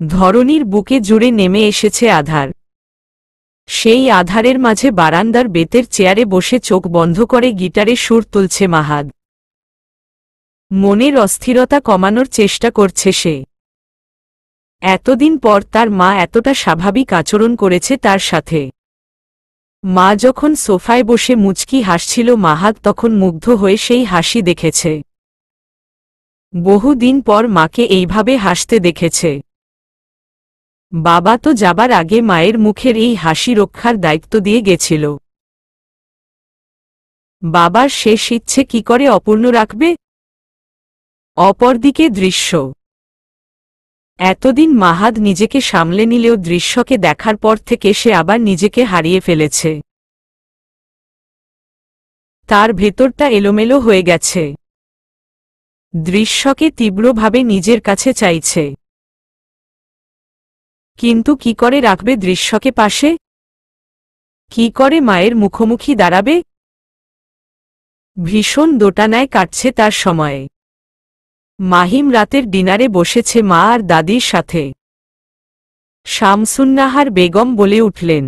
ধরণীর বুকে জুড়ে নেমে এসেছে আধার। সেই আধারের মাঝে বারান্দার বেতের চেয়ারে বসে চোখ বন্ধ করে গিটারে সুর তুলছে মাহাদ। মনের অস্থিরতা কমানোর চেষ্টা করছে সে। এতদিন পর তার মা এতটা স্বাভাবিক আচরণ করেছে তার সাথে। মা যখন সোফায় বসে মুচকি হাসছিল, মাহাদ তখন মুগ্ধ হয়ে সেই হাসি দেখেছে। বহুদিন পর মাকে এইভাবে হাসতে দেখেছে। বাবা তো যাবার আগে মায়ের মুখের এই হাসি রক্ষার দায়িত্ব দিয়ে গেছিল। বাবার শেষ ইচ্ছে কি করে অপূর্ণ রাখবে? অপরদিকে দৃশ্য। এতদিন মাহাদ নিজেকে সামলে নিলেও দৃশ্যকে দেখার পর থেকে সে আবার নিজেকে হারিয়ে ফেলেছে। তার ভেতরটা এলোমেলো হয়ে গেছে। দৃশ্যকে তীব্রভাবে নিজের কাছে চাইছে, কিন্তু কি করে রাখবে দৃশ্যকে পাশে? কি করে মায়ের মুখোমুখি দাঁড়াবে? ভীষণ দোটানায় কাটছে তার সময়ে। মাহিম রাতের ডিনারে বসেছে মা আর দাদির সাথে। শামসুন্নাহার বেগম বলে উঠলেন,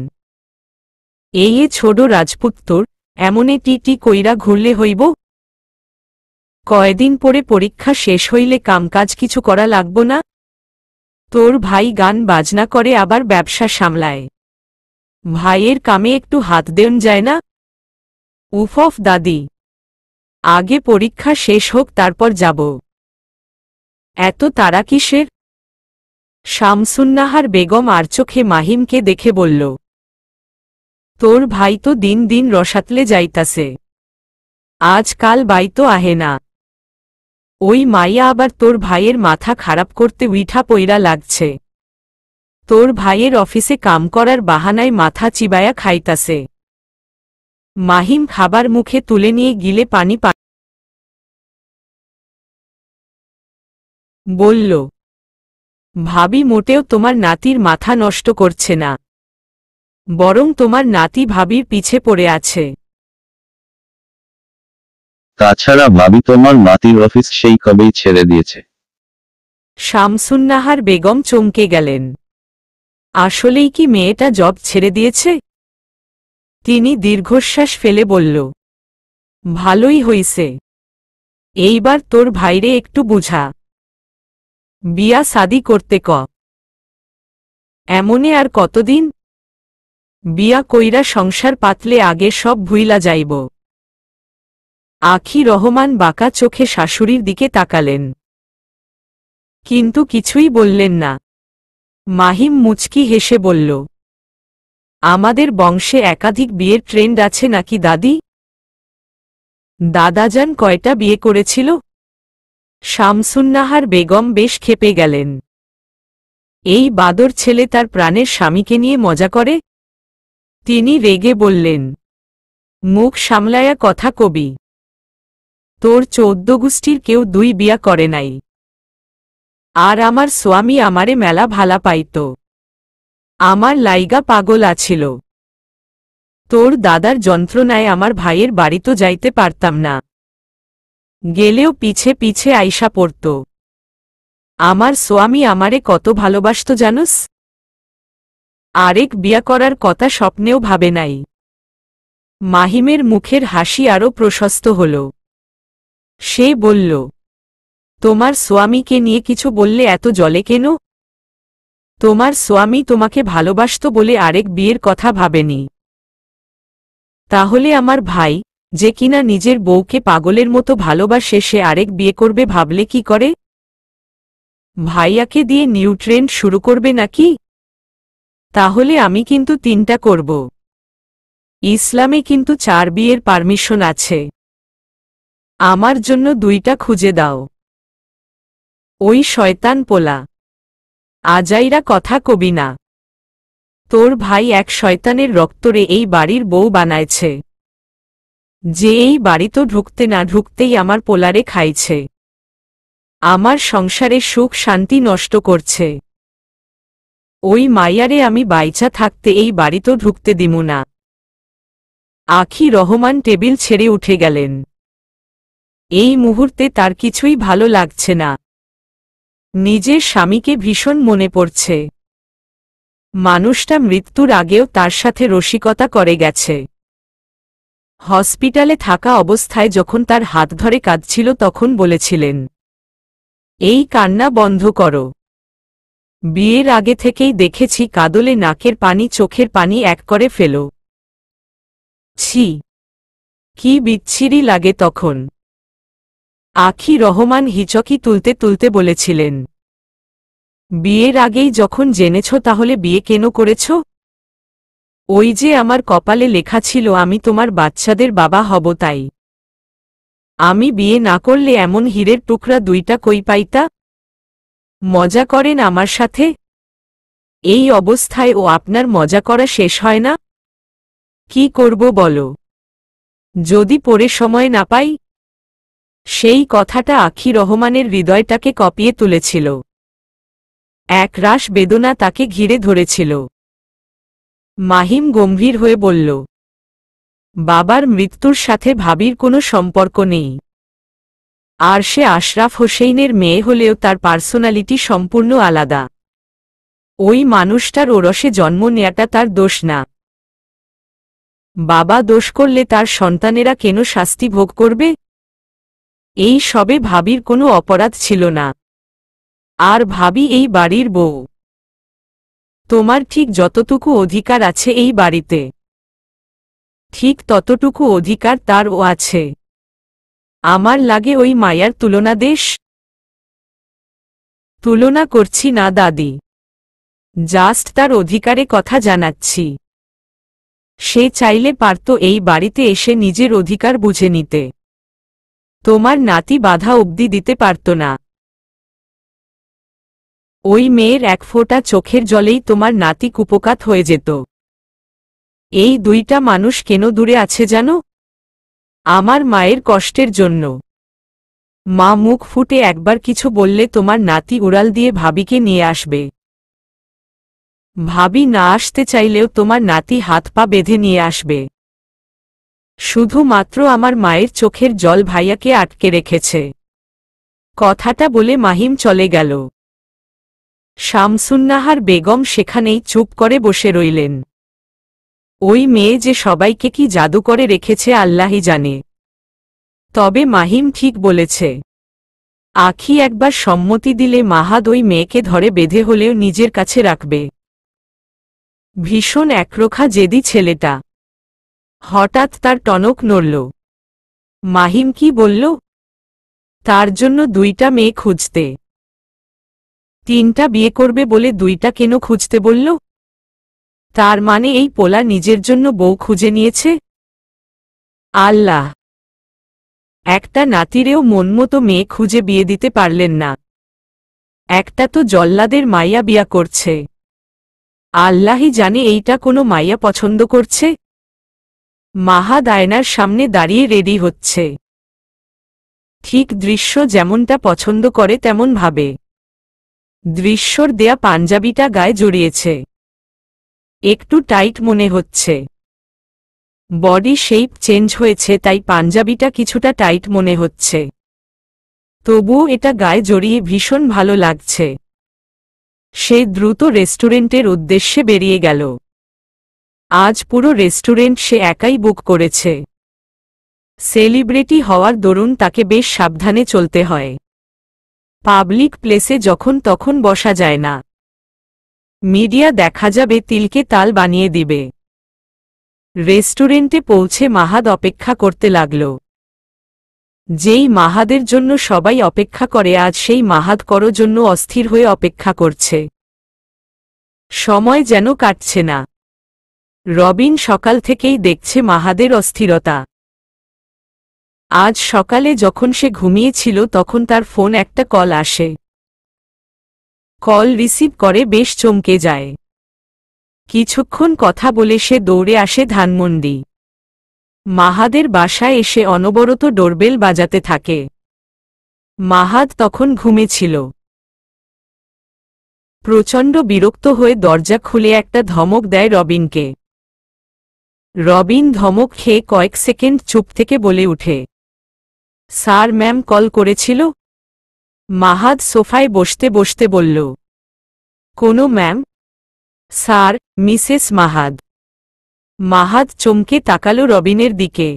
এই ছোট রাজপুত্তর এমনে টি কইরা ঘুরলে হইব? কয়দিন পরে পরীক্ষা শেষ হইলে কামকাজ কিছু করা লাগব না? তোর ভাই গান বাজনা করে আবার ব্যবসা সামলায়, ভাইয়ের কামে একটু হাত দেন যায় না? উফ দাদি, আগে পরীক্ষা শেষ হোক তারপর যাব। এত তাড়া কিসের? শামসুন্নাহার বেগম আর চোখে মাহিমকে দেখে বলল, তোর ভাই তো দিন দিন রসাতলে যাইতাছে, আজকাল বাই তো আহে না। ওই মাইয়া আবার তোর ভাইয়ের মাথা খারাপ করতে উইঠা পইরা লাগছে। তোর ভাইয়ের অফিসে কাম করার বাহানায় মাথা চিবায়া খাইতাছে। মাহিম খাবার মুখে তুলে নিয়ে গিলে পানি বলল, ভাবি মোটেও তোমার নাতির মাথা নষ্ট করছে না, বরং তোমার নাতি ভাবির পিছে পড়ে আছে। তাছাড়া ভাবি তোমার নাতির অফিস সেই কবেই ছেড়ে দিয়েছে। শামসুন্নাহার বেগম চমকে গেলেন। আসলেই কি মেয়েটা জব ছেড়ে দিয়েছে? তিনি দীর্ঘশ্বাস ফেলে বলল, ভালোই হইছে, এইবার তোর ভাইরে একটু বুঝা, বিয়া শাদি করতে ক। এমনে আর কতদিন? বিয়া কইরা সংসার পাতলে আগে সব ভুইলা যাইব। আখি রহমান বাঁকা চোখে শাশুড়ির দিকে তাকালেন, কিন্তু কিছুই বললেন না। মাহিম মুচকি হেসে বলল, আমাদের বংশে একাধিক বিয়ের ট্রেন্ড আছে নাকি দাদি? দাদাজান কয়টা বিয়ে করেছিল? শামসুন্নাহার বেগম বেশ ক্ষেপে গেলেন। এই বাদর ছেলে তার প্রাণের স্বামীকে নিয়ে মজা করে? তিনি রেগে বললেন, মুখ সামলায়া কথা কবি, তোর 14 গোষ্ঠীর কেউ 2 বিয়া করে নাই। আর আমার স্বামী আমারে মেলা ভালা পাইত, আমার লাইগা পাগল আছিল। তোর দাদার যন্ত্রণায় আমার ভাইয়ের বাড়ি তো যাইতে পারতাম না, গেলেও পিছে পিছে আইসা পড়ত। আমার স্বামী আমারে কত ভালোবাসত জানোস? আরেক বিয়া করার কথা স্বপ্নেও ভাবে নাই। মাহিমের মুখের হাসি আরও প্রশস্ত হল। সে বলল, তোমার স্বামীকে নিয়ে কিছু বললে এত জলে কেন? তোমার স্বামী তোমাকে ভালোবাসত বলে আরেক বিয়ের কথা ভাবেনি। তাহলে আমার ভাই, যে কিনা নিজের বউকে পাগলের মতো ভালোবাসে, সে আরেক বিয়ে করবে ভাবলে কি করে? ভাইয়াকে দিয়ে নিউ ট্রেন্ড শুরু করবে নাকি? তাহলে আমি কিন্তু 3টা করব। ইসলামে কিন্তু 4 বিয়ের পারমিশন আছে। আমার জন্য 2টা খুঁজে দাও। ওই শয়তান পোলা, আজাইরা কথা কবি না। তোর ভাই এক শয়তানের রক্তরে এই বাড়ির বউ বানাইছে, যে এই বাড়ি তো ঢুকতে না ঢুকতেই আমার পোলারে খাইছে, আমার সংসারে সুখ শান্তি নষ্ট করছে। ওই মাইয়ারে আমি বাইচা থাকতে এই বাড়ি তো ঢুকতে দিমু না। আখি রহমান টেবিল ছেড়ে উঠে গেলেন। এই মুহূর্তে তার কিছুই ভালো লাগছে না। নিজের স্বামীকে ভীষণ মনে পড়ছে। মানুষটা মৃত্যুর আগেও তার সাথে রসিকতা করে গেছে। হসপিটালে থাকা অবস্থায় যখন তার হাত ধরে কাঁদছিল তখন বলেছিলেন, এই কান্না বন্ধ করো। বিয়ের আগে থেকেই দেখেছি কাঁদলে নাকের পানি চোখের পানি এক করে ফেলো। ছি, কি বিচ্ছিরি লাগে তখন। আখি রহমান হিচকি তুলতে তুলতে বলেছিলেন, বিয়ের আগেই যখন জেনেছ তাহলে বিয়ে কেন করেছ? ওই যে আমার কপালে লেখা ছিল আমি তোমার বাচ্চাদের বাবা হব, তাই। আমি বিয়ে না করলে এমন হীরের টুকরা দুইটা কই পাইতা? মজা করেন আমার সাথে? এই অবস্থায় ও আপনার মজা করা শেষ হয় না? কি করব বলো? যদি পরে সময় না পাই? সেই কথাটা আখি রহমানের হৃদয়টাকে কপিয়ে তুলেছিল। এক রাশ বেদনা তাকে ঘিরে ধরেছিল। মাহিম গম্ভীর হয়ে বলল, বাবার মৃত্যুর সাথে ভাবির কোনো সম্পর্ক নেই। আর সে আশরাফ হোসেইনের মেয়ে হলেও তার পার্সোনালিটি সম্পূর্ণ আলাদা। ওই মানুষটার ওরসে জন্ম নেয়াটা তার দোষ না। বাবা দোষ করলে তার সন্তানেরা কেন শাস্তি ভোগ করবে? এই সবে ভাবির কোনো অপরাধ ছিল না। আর ভাবি এই বাড়ির বউ। তোমার ঠিক যতটুকু অধিকার আছে এই বাড়িতে, ঠিক ততটুকু অধিকার তারও আছে। আমার লাগে ওই মায়ার তুলনা দেশ। তুলনা করছি না দাদি, জাস্ট তার অধিকারে কথা জানাচ্ছি। সে চাইলে পারত এই বাড়িতে এসে নিজের অধিকার বুঝে নিতে। তোমার নাতি বাধা অবধি দিতে পারত না। ওই মেয়ের এক ফোঁটা চোখের জলেই তোমার নাতি কুপোকাত হয়ে যেত। এই দুইটা মানুষ কেন দূরে আছে জানো? আমার মায়ের কষ্টের জন্য। মা মুখ ফুটে একবার কিছু বললে তোমার নাতি উড়াল দিয়ে ভাবিকে নিয়ে আসবে। ভাবি না আসতে চাইলেও তোমার নাতি হাত পা বেঁধে নিয়ে আসবে। শুধুমাত্র আমার মায়ের চোখের জল ভাইয়াকে আটকে রেখেছে। কথাটা বলে মাহিম চলে গেল। শামসুন্নাহার বেগম সেখানেই চুপ করে বসে রইলেন। ওই মেয়ে যে সবাইকে কি জাদু করে রেখেছে আল্লাহই জানে। তবে মাহিম ঠিক বলেছে। আখি একবার সম্মতি দিলে মাহাদ ওই মেয়েকে ধরে বেঁধে হলেও নিজের কাছে রাখবে। ভীষণ একরোখা জেদি ছেলেটা। হঠাৎ তার টনক নড়ল। মাহিম কি বলল? তার জন্য দুইটা মেয়ে খুঁজতে। তিনটা বিয়ে করবে বলে দুইটা কেন খুঁজতে বলল? তার মানে এই পোলা নিজের জন্য বউ খুঁজে নিয়েছে? আল্লাহ, একটা নাতিরেও মনমতো মেয়ে খুঁজে বিয়ে দিতে পারলেন না। একটা তো জল্লাদের মাইয়া বিয়া করছে। আল্লাহই জানে এইটা কোনো মাইয়া পছন্দ করছে। মাহাদ আয়নার সামনে দাঁড়িয়ে রেডি হচ্ছে। ঠিক দৃশ্য যেমনটা পছন্দ করে তেমন ভাবে। দৃশ্যর দেয়া পাঞ্জাবিটা গায়ে জড়িয়েছে। একটু টাইট মনে হচ্ছে। বডি শেপ চেঞ্জ হয়েছে তাই পাঞ্জাবিটা কিছুটা টাইট মনে হচ্ছে। তবুও এটা গায়ে জড়িয়ে ভীষণ ভালো লাগছে। সে দ্রুত রেস্টুরেন্টের উদ্দেশ্যে বেরিয়ে গেল। আজ পুরো রেস্টুরেন্ট সে একাই বুক করেছে। সেলিব্রিটি হওয়ার দরুন তাকে বেশ সাবধানে চলতে হয়। পাবলিক প্লেসে যখন তখন বসা যায় না। মিডিয়া দেখা যাবে তিলকে তাল বানিয়ে দিবে। রেস্টুরেন্টে পৌঁছে মাহাদ অপেক্ষা করতে লাগল। যেই মাহাদের জন্য সবাই অপেক্ষা করে আজ সেই মাহাদ করো জন্য অস্থির হয়ে অপেক্ষা করছে। সময় যেন কাটছে না। রবিন সকাল থেকেই দেখছে মাহাদের অস্থিরতা। আজ সকালে যখন সে ঘুমিয়েছিল তখন তার ফোন একটা কল আসে। কল রিসিভ করে বেশ চমকে যায়। কিছুক্ষণ কথা বলে সে দৌড়ে আসে ধানমন্ডি। মাহাদের বাসায় এসে অনবরত ডোরবেল বাজাতে থাকে। মাহাদ তখন ঘুমেছিল। প্রচণ্ড বিরক্ত হয়ে দরজা খুলে একটা ধমক দেয় রবিনকে। রবিন ধমক খেয়ে কয়েক সেকেন্ড চুপ থেকে বলে উঠে, স্যার ম্যাম কল করেছিল? মাহাদ সোফায় বসতে বসতে বলল, কোনো ma'am? Sir, Mrs Mahad. Mahad চমকে তাকালো রবিনের দিকে।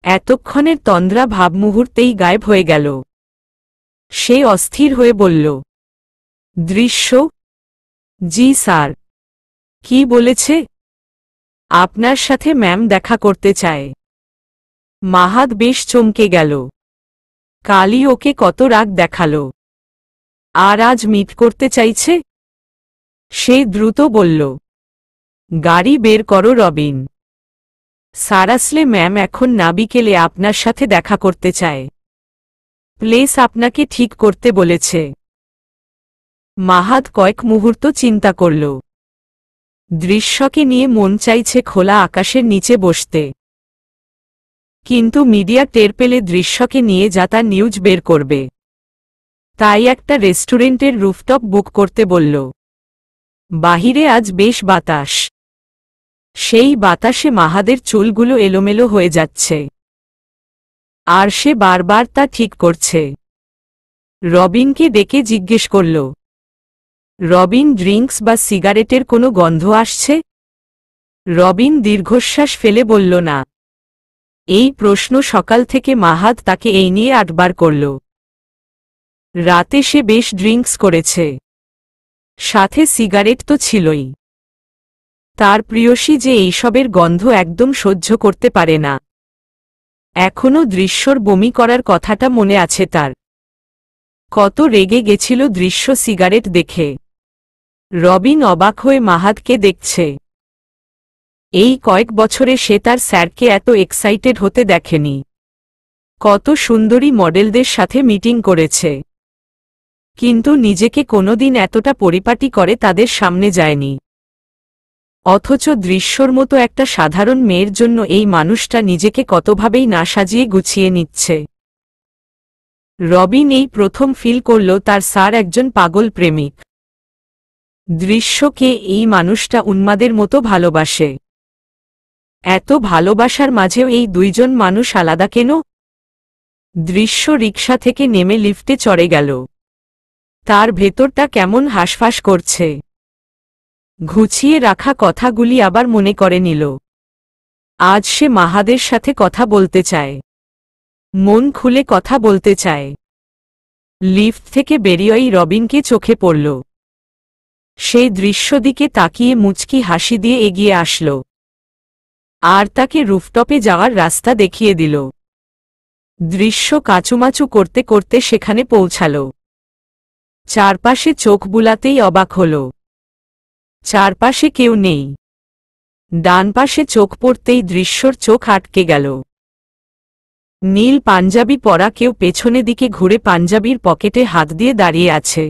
এতক্ষণের তন্দ্রা ভাব মুহূর্তেই গায়েব হয়ে গেল। সে অস্থির হয়ে বলল, দৃশ্য? জি স্যার। কি বলেছে? আপনার সাথে ম্যাম দেখা করতে চায়। মাহাদ বেশ চমকে গেল। কালই ওকে কত রাগ দেখালো, আর আজ মিট করতে চাইছে? সে দ্রুত বলল, গাড়ি বের করো রবিন। স্যার আসলে ম্যাম এখন না বিকেলে আপনার সাথে দেখা করতে চায়। প্লেস আপনাকে ঠিক করতে বলেছে। মাহাদ কয়েক মুহূর্ত চিন্তা করল। দৃশ্যকে নিয়ে মন চাইছে খোলা আকাশের নিচে বসতে, কিন্তু মিডিয়া টের পেলে দৃশ্যকে নিয়ে যা তা নিউজ বের করবে। তাই একটা রেস্টুরেন্টের রুফটপ বুক করতে বলল। বাহিরে আজ বেশ বাতাস। সেই বাতাসে মাহাদের চুলগুলো এলোমেলো হয়ে যাচ্ছে, আর সে বারবার তা ঠিক করছে। রবিনকে ডেকে জিজ্ঞেস করল, রবিন, ড্রিঙ্কস বা সিগারেটের কোনো গন্ধ আসছে? রবিন দীর্ঘশ্বাস ফেলে বলল, না। এই প্রশ্ন সকাল থেকে মাহাদ তাকে এই নিয়ে 8 বার করল। রাতে সে বেশ ড্রিঙ্কস করেছে, সাথে সিগারেট তো ছিলই। তার প্রিয়সী যে এইসবের গন্ধ একদম সহ্য করতে পারে না। এখনও দৃশ্যর বমি করার কথাটা মনে আছে তার। কত রেগে গেছিল দৃশ্য সিগারেট দেখে। রবিন অবাক হয়ে মাহাদকে দেখছে। এই কয়েক বছরে সে তার স্যারকে এত এক্সাইটেড হতে দেখেনি। কত সুন্দরী মডেলদের সাথে মিটিং করেছে, কিন্তু নিজেকে কোনোদিন এতটা পরিপাটি করে তাদের সামনে যায়নি। অথচ দৃশ্যর মতো একটা সাধারণ মেয়ের জন্য এই মানুষটা নিজেকে কতভাবেই না সাজিয়ে গুছিয়ে নিচ্ছে। রবিন এই প্রথম ফিল করল তার স্যার একজন পাগল প্রেমিক। দৃশ্যকে এই মানুষটা উন্মাদের মতো ভালোবাসে। এত ভালোবাসার মাঝেও এই দুইজন মানুষ আলাদা কেন? দৃশ্য রিকশা থেকে নেমে লিফটে চড়ে গেল। তার ভেতরটা কেমন হাঁসফাঁস করছে। ঘুচিয়ে রাখা কথাগুলি আবার মনে করে নিল। আজ সে মাহাদের সাথে কথা বলতে চায়, মন খুলে কথা বলতে চায়। লিফট থেকে বেরিয়েই রবিনকে চোখে পড়ল। সেই দৃশ্য দিকে তাকিয়ে মুচকি হাসি দিয়ে এগিয়ে আসল, আর তাকে রুফটপে যাওয়ার রাস্তা দেখিয়ে দিল। দৃশ্য কাচুমাচু করতে করতে সেখানে পৌঁছাল। চারপাশে চোখ বুলাতেই অবাক হল। চারপাশে কেউ নেই। ডান পাশে চোখ পড়তেই দৃশ্যর চোখ আটকে গেল। নীল পাঞ্জাবি পরা কেউ পেছনে দিকে ঘুরে পাঞ্জাবির পকেটে হাত দিয়ে দাঁড়িয়ে আছে।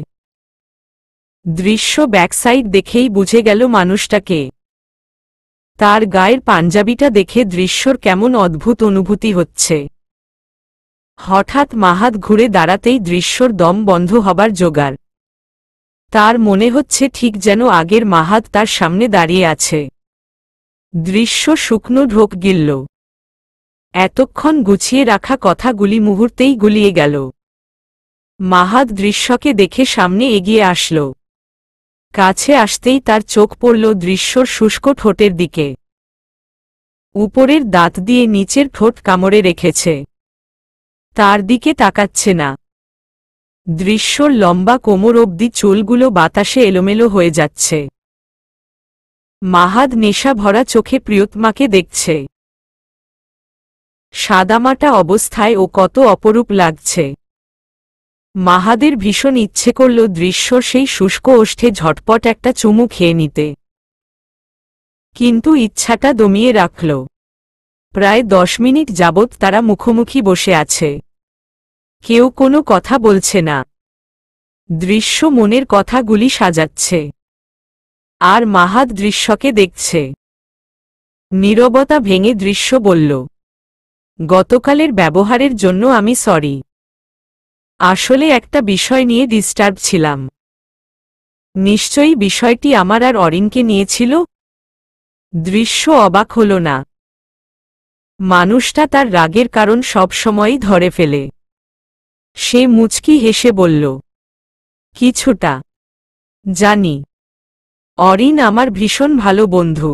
দৃশ্য ব্যাকসাইড দেখেই বুঝে গেল মানুষটাকে। তার গায়ের পাঞ্জাবিটা দেখে দৃশ্যর কেমন অদ্ভুত অনুভূতি হচ্ছে। হঠাৎ মাহাদ ঘুরে দাঁড়াতেই দৃশ্যর দম বন্ধ হবার জোগাড়। তার মনে হচ্ছে ঠিক যেন আগের মাহাদ তার সামনে দাঁড়িয়ে আছে। দৃশ্য শুকনো ঢোক গিলল। এতক্ষণ গুছিয়ে রাখা কথাগুলি মুহূর্তেই গুলিয়ে গেল। মাহাদ দৃশ্যকে দেখে সামনে এগিয়ে আসল। কাছে আসতেই তার চোখ পড়ল দৃশ্যর শুষ্ক ঠোঁটের দিকে। উপরের দাঁত দিয়ে নিচের ঠোঁট কামড়ে রেখেছে। তার দিকে তাকাচ্ছে না। দৃশ্যর লম্বা কোমর অবধি চুলগুলো বাতাসে এলোমেলো হয়ে যাচ্ছে। মাহাদ নেশা ভরা চোখে প্রিয়তমাকে দেখছে। সাদামাটা অবস্থায় ও কত অপরূপ লাগছে। মাহাদের ভীষণ ইচ্ছে করল দৃশ্যর সেই শুষ্ক ওষ্ঠে ঝটপট একটা চুমু খেয়ে নিতে, কিন্তু ইচ্ছাটা দমিয়ে রাখল। প্রায় 10 মিনিট যাবৎ তারা মুখোমুখি বসে আছে। কেউ কোনো কথা বলছে না। দৃশ্য মনের কথাগুলি সাজাচ্ছে, আর মাহাদ দৃশ্যকে দেখছে। নীরবতা ভেঙে দৃশ্য বলল, গতকালের ব্যবহারের জন্য আমি সরি। আসলে একটা বিষয় নিয়ে ডিস্টার্ব ছিলাম। নিশ্চয়ই বিষয়টি আমার আর অরিনকে নিয়েছিল। দৃশ্য অবাক হল না। মানুষটা তার রাগের কারণ সব সময়ই ধরে ফেলে। সে মুচকি হেসে বলল, কিছুটা জানি। অরিন আমার ভীষণ ভালো বন্ধু।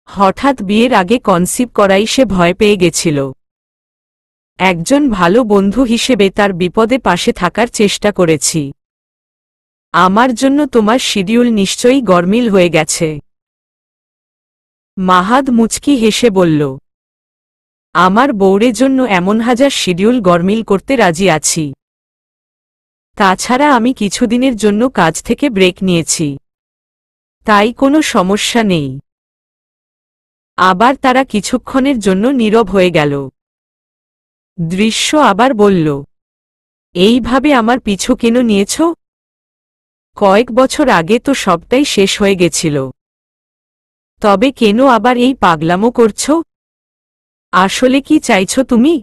হঠাৎ বিয়ের আগে কনসিভ করাই সে ভয় পেয়ে গেছিল। একজন ভালো বন্ধু হিসেবে তার বিপদে পাশে থাকার চেষ্টা করেছি। আমার জন্য তোমার শিডিউল নিশ্চয়ই গরমিল হয়ে গেছে। মাহাদ মুচকি হেসে বলল, আমার বউরের জন্য এমন হাজার শিডিউল গরমিল করতে রাজি আছি। তাছাড়া আমি কিছুদিনের জন্য কাজ থেকে ব্রেক নিয়েছি, তাই কোনো সমস্যা নেই। আবার তারা কিছুক্ষণের জন্য নীরব হয়ে গেল। দৃশ্য আবার বলল, এইভাবে আমার পিছু কেন নিয়েছ? কয়েক বছর আগে তো সবটাই শেষ হয়ে গেছিল, তবে কেন আবার এই পাগলামো করছ? আসলে কি চাইছ তুমি?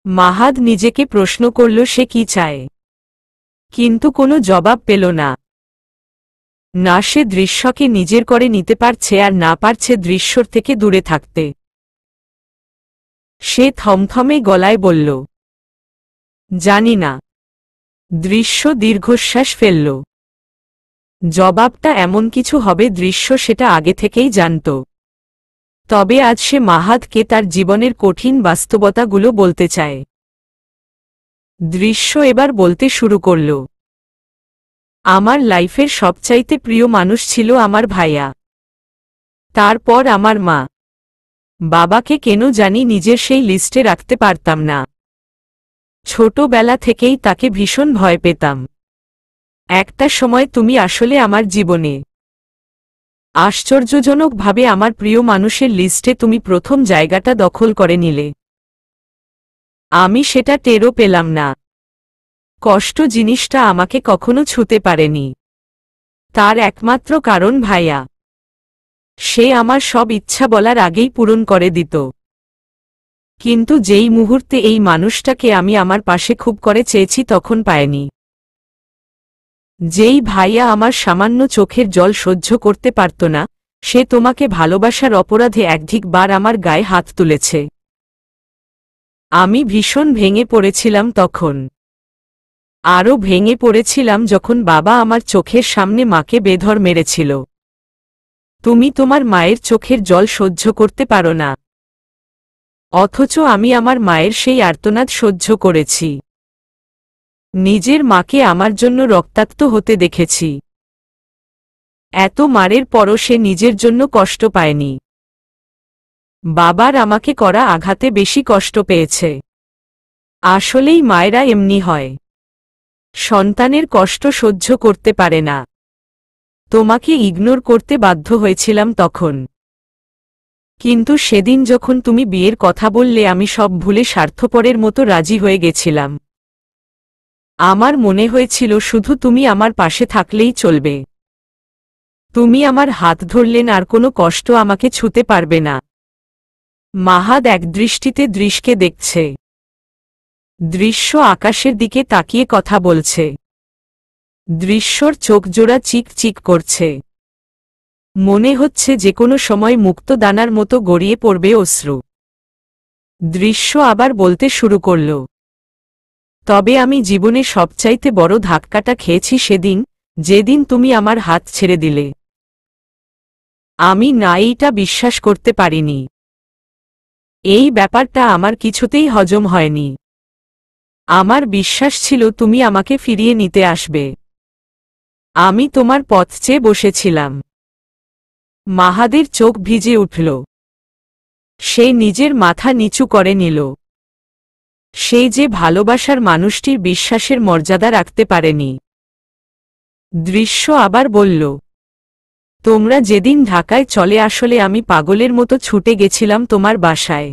মাহাদ নিজেকে প্রশ্ন করল সে কি চায়, কিন্তু কোনো জবাব পেল না। না সে দৃশ্যকে নিজের করে নিতে পারছে আর না পারছে দৃশ্যর থেকে দূরে থাকতে। সে থমথমে গলায় বলল, জানি না। দৃশ্য দীর্ঘশ্বাস ফেলল। জবাবটা এমন কিছু হবে দৃশ্য সেটা আগে থেকেই জানত। তবে আজ সে মাহাদকে তার জীবনের কঠিন বাস্তবতাগুলো বলতে চায়। দৃশ্য এবার বলতে শুরু করল, আমার লাইফের সবচাইতে প্রিয় মানুষ ছিল আমার ভাইয়া, তারপর আমার মা। বাবাকে কেন জানি নিজের সেই লিস্টে রাখতে পারতাম না। ছোটবেলা থেকেই তাকে ভীষণ ভয় পেতাম। একটা সময় তুমি আসলে আমার জীবনে। আশ্চর্যজনকভাবে আমার প্রিয় মানুষের লিস্টে তুমি প্রথম জায়গাটা দখল করে নিলে। আমি সেটা টেরও পেলাম না। কষ্ট জিনিসটা আমাকে কখনো ছুঁতে পারেনি। তার একমাত্র কারণ ভাইয়া। সে আমার সব ইচ্ছা বলার আগেই পূরণ করে দিত। কিন্তু যেই মুহূর্তে এই মানুষটাকে আমি আমার পাশে খুব করে চেয়েছি তখন পায়নি। যেই ভাইয়া আমার সামান্য চোখের জল সহ্য করতে পারত না, সে তোমাকে ভালোবাসার অপরাধে একাধিকবার আমার গায়ে হাত তুলেছে। আমি ভীষণ ভেঙে পড়েছিলাম তখন। আরও ভেঙে পড়েছিলাম যখন বাবা আমার চোখের সামনে মাকে বেধড় মেরেছিল। তুমি তোমার মায়ের চোখের জল সহ্য করতে পারো না, অথচ আমি আমার মায়ের সেই আর্তনাদ সহ্য করেছি। নিজের মাকে আমার জন্য রক্তাক্ত হতে দেখেছি। এত মারের পরও সে নিজের জন্য কষ্ট পায়নি। বাবার আমাকে করা আঘাতে বেশি কষ্ট পেয়েছে। আসলেই মায়েরা এমনি হয়, সন্তানের কষ্ট সহ্য করতে পারে না। তোমাকে ইগনোর করতে বাধ্য হয়েছিলাম তখন। কিন্তু সেদিন যখন তুমি বিয়ের কথা বললে আমি সব ভুলে স্বার্থপরের মতো রাজি হয়ে গেছিলাম। আমার মনে হয়েছিল শুধু তুমি আমার পাশে থাকলেই চলবে। তুমি আমার হাত ধরলেন আর কোনো কষ্ট আমাকে ছুঁতে পারবে না। মাহাদ একদৃষ্টিতে দৃশ্যকে দেখছে। দৃশ্য আকাশের দিকে তাকিয়ে কথা বলছে। দৃশ্যর চোখজোড়া চিক চিক করছে। মনে হচ্ছে যে কোনো সময় মুক্ত দানার মতো গড়িয়ে পড়বে অশ্রু। দৃশ্য আবার বলতে শুরু করল, তবে আমি জীবনে সবচাইতে বড় ধাক্কাটা খেয়েছি সেদিন, যেদিন তুমি আমার হাত ছেড়ে দিলে। আমি না এইটা বিশ্বাস করতে পারিনি। এই ব্যাপারটা আমার কিছুতেই হজম হয়নি। আমার বিশ্বাস ছিল তুমি আমাকে ফিরিয়ে নিতে আসবে। আমি তোমার পথ চেয়ে বসেছিলাম। মাহাদের চোখ ভিজে উঠল। সে নিজের মাথা নিচু করে নিল। সেই যে ভালোবাসার মানুষটির বিশ্বাসের মর্যাদা রাখতে পারেনি। দৃশ্য আবার বলল, তোমরা যেদিন ঢাকায় চলে আসলে আমি পাগলের মতো ছুটে গেছিলাম তোমার বাসায়।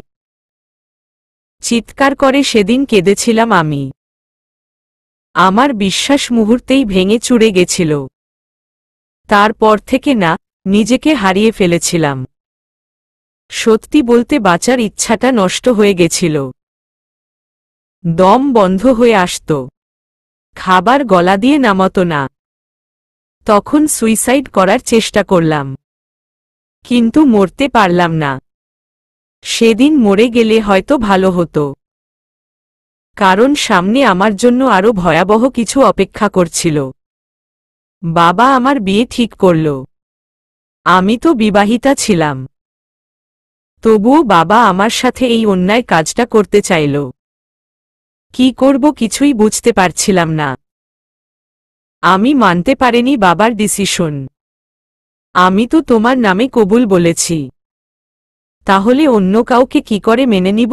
চিৎকার করে সেদিন কেঁদেছিলাম আমি। আমার বিশ্বাস মুহূর্তেই ভেঙে চুরে গেছিল। তারপর থেকে না, নিজেকে হারিয়ে ফেলেছিলাম। সত্যি বলতে বাঁচার ইচ্ছাটা নষ্ট হয়ে গেছিল। দম বন্ধ হয়ে আসত। খাবার গলা দিয়ে নামত না। তখন সুইসাইড করার চেষ্টা করলাম, কিন্তু মরতে পারলাম না। সেদিন মরে গেলে হয়তো ভালো হতো। কারণ সামনে আমার জন্য আরো ভয়াবহ কিছু অপেক্ষা করছিল। বাবা আমার বিয়ে ঠিক করল। আমি তো বিবাহিতা ছিলাম। তবুও বাবা আমার সাথে এই অন্যায় কাজটা করতে চাইল। কি করব কিছুই বুঝতে পারছিলাম না। আমি মানতে পারিনি বাবার ডিসিশন। আমি তো তোমার নামে কবুল বলেছি, তাহলে অন্য কাউকে কি করে মেনে নিব?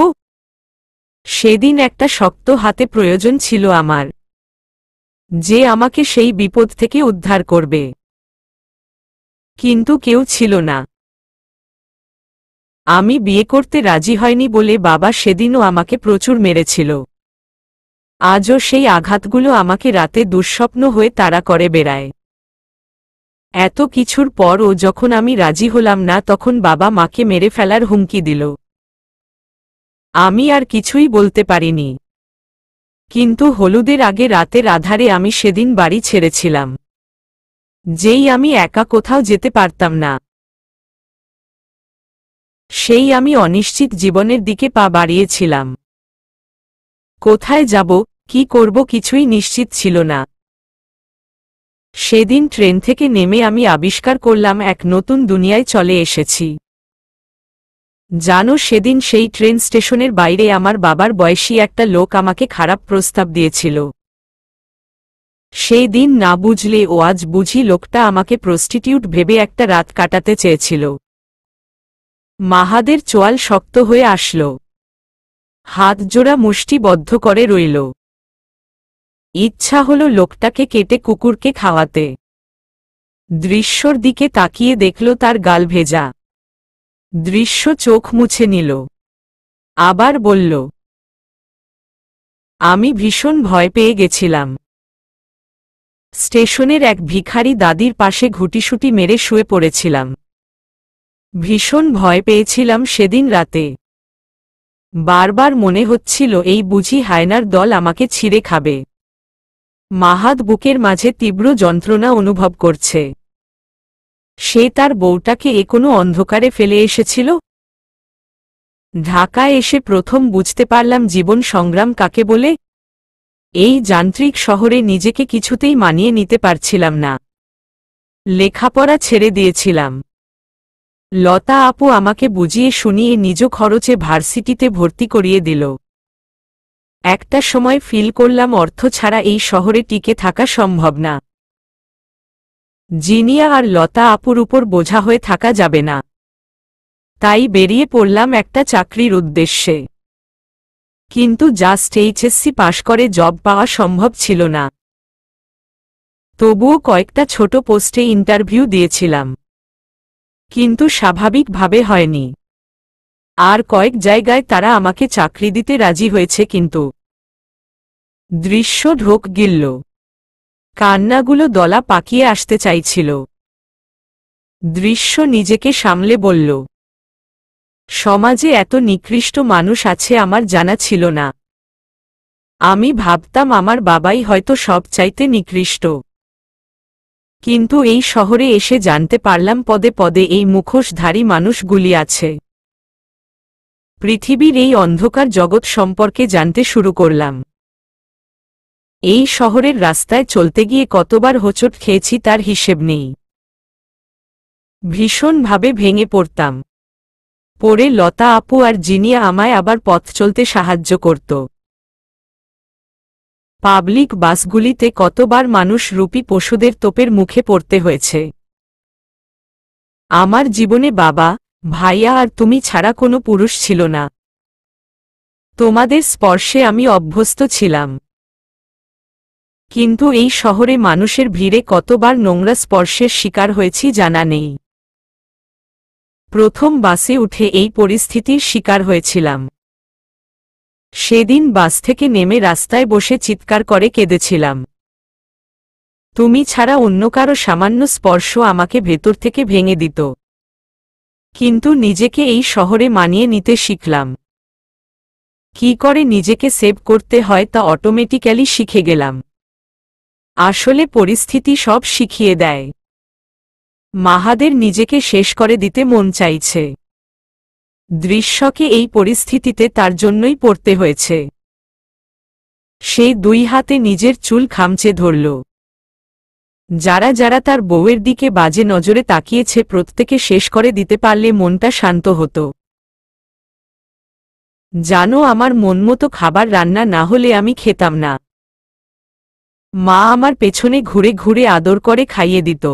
সেদিন একটা শক্ত হাতে প্রয়োজন ছিল আমার, যে আমাকে সেই বিপদ থেকে উদ্ধার করবে। কিন্তু কেউ ছিল না। আমি বিয়ে করতে রাজি হয়নি বলে বাবা সেদিনও আমাকে প্রচুর মেরেছিল। আজও সেই আঘাতগুলো আমাকে রাতে দুঃস্বপ্ন হয়ে তাড়া করে বেড়ায়। এত কিছুর পরও যখন আমি রাজি হলাম না, তখন বাবা মাকে মেরে ফেলার হুমকি দিল। আমি আর কিছুই বলতে পারিনি। কিন্তু হলুদের আগে রাতের আধারে আমি সেদিন বাড়ি ছেড়েছিলাম, যেই আমি একা কোথাও যেতে পারতাম না। সেই আমি অনিশ্চিত জীবনের দিকে পা বাড়িয়েছিলাম। কোথায় যাব, কি করব কিছুই নিশ্চিত ছিল না। সেদিন ট্রেন থেকে নেমে আমি আবিষ্কার করলাম এক নতুন দুনিয়ায় চলে এসেছি। জানো, সেদিন সেই ট্রেন স্টেশনের বাইরে আমার বাবার বয়সী একটা লোক আমাকে খারাপ প্রস্তাব দিয়েছিল। সেই দিন না বুঝলে ও আজ বুঝি লোকটা আমাকে প্রস্টিটিউট ভেবে একটা রাত কাটাতে চেয়েছিল। মাহাদের চোয়াল শক্ত হয়ে আসল, হাত জোড়া মুষ্টিবদ্ধ করে রইল। ইচ্ছা হলো লোকটাকে কেটে কুকুরকে খাওয়াতে। দৃশ্যর দিকে তাকিয়ে দেখল তার গাল ভেজা। দৃশ্য চোখ মুছে নিল, আবার বলল। আমি ভীষণ ভয় পেয়ে গেছিলাম। স্টেশনের এক ভিখারি দাদির পাশে ঘুটিসুটি মেরে শুয়ে পড়েছিলাম। ভীষণ ভয় পেয়েছিলাম সেদিন রাতে। বারবার মনে হচ্ছিল এই বুঝি হায়নার দল আমাকে ছিঁড়ে খাবে। মাহাদ বুকের মাঝে তীব্র যন্ত্রণা অনুভব করছে। সে তার বউটাকে কোনো অন্ধকারে ফেলে এসেছিল। ঢাকায় এসে প্রথম বুঝতে পারলাম জীবন সংগ্রাম কাকে বলে। এই যান্ত্রিক শহরে নিজেকে কিছুতেই মানিয়ে নিতে পারছিলাম না। লেখাপড়া ছেড়ে দিয়েছিলাম। লতা আপু আমাকে বুঝিয়ে শুনিয়ে নিজ খরচে ভার্সিটিতে ভর্তি করিয়ে দিল। একটা সময় ফিল করলাম অর্থ ছাড়া এই শহরে টিকে থাকা সম্ভব না। জিনিয়া আর লতা আপুর উপর বোঝা হয়ে থাকা যাবে না। তাই বেরিয়ে পড়লাম একটা চাকরির উদ্দেশ্যে। কিন্তু জাস্ট এইচএসসি পাশ করে জব পাওয়া সম্ভব ছিল না। তবুও কয়েকটা ছোট পোস্টে ইন্টারভিউ দিয়েছিলাম, কিন্তু স্বাভাবিকভাবে হয়নি। আর কয়েক জায়গায় তারা আমাকে চাকরি দিতে রাজি হয়েছে, কিন্তু দৃশ্য ঢোক গিলল। কান্নাগুলো দলা পাকিয়ে আসতে চাইছিল। দৃশ্য নিজেকে সামলে বলল, সমাজে এত নিকৃষ্ট মানুষ আছে আমার জানা ছিল না। আমি ভাবতাম আমার বাবাই হয়তো সবচাইতে নিকৃষ্ট। কিন্তু এই শহরে এসে জানতে পারলাম পদে পদে এই মুখোশধারী মানুষগুলি আছে। পৃথিবীর এই অন্ধকার জগৎ সম্পর্কে জানতে শুরু করলাম। এই শহরের রাস্তায় চলতে গিয়ে কতবার হোঁচট খেয়েছি তার হিসেব নেই। ভীষণভাবে ভেঙে পড়তাম। পরে লতা আপু আর জিনিয়া আমায় আবার পথ চলতে সাহায্য করত। পাবলিক বাসগুলিতে কতবার মানুষ রূপী পশুদের তোপের মুখে পড়তে হয়েছে। আমার জীবনে বাবা, ভাইয়া আর তুমি ছাড়া কোনো পুরুষ ছিল না। তোমাদের স্পর্শে আমি অভ্যস্ত ছিলাম। কিন্তু এই শহরে মানুষের ভিড়ে কতবার নোংরা স্পর্শের শিকার হয়েছি জানা নেই। প্রথম বাসে উঠে এই পরিস্থিতির শিকার হয়েছিলাম। সেদিন বাস থেকে নেমে রাস্তায় বসে চিৎকার করে কেঁদেছিলাম। তুমি ছাড়া অন্য কারো সামান্য স্পর্শ আমাকে ভেতর থেকে ভেঙে দিত। কিন্তু নিজেকে এই শহরে মানিয়ে নিতে শিখলাম। কি করে নিজেকে সেভ করতে হয় তা অটোমেটিক্যালি শিখে গেলাম। আসলে পরিস্থিতি সব শিখিয়ে দেয়। মাহাদের নিজেকে শেষ করে দিতে মন চাইছে। দৃশ্যকে এই পরিস্থিতিতে তার জন্যই পড়তে হয়েছে। সে দুই হাতে নিজের চুল খামচে ধরল। যারা যারা তার বউয়ের দিকে বাজে নজরে তাকিয়েছে প্রত্যেকে শেষ করে দিতে পারলে মনটা শান্ত হতো। জানো, আমার মনমতো খাবার রান্না না হলে আমি খেতাম না। মা আমার পেছনে ঘুরে ঘুরে আদর করে খাইয়ে দিত।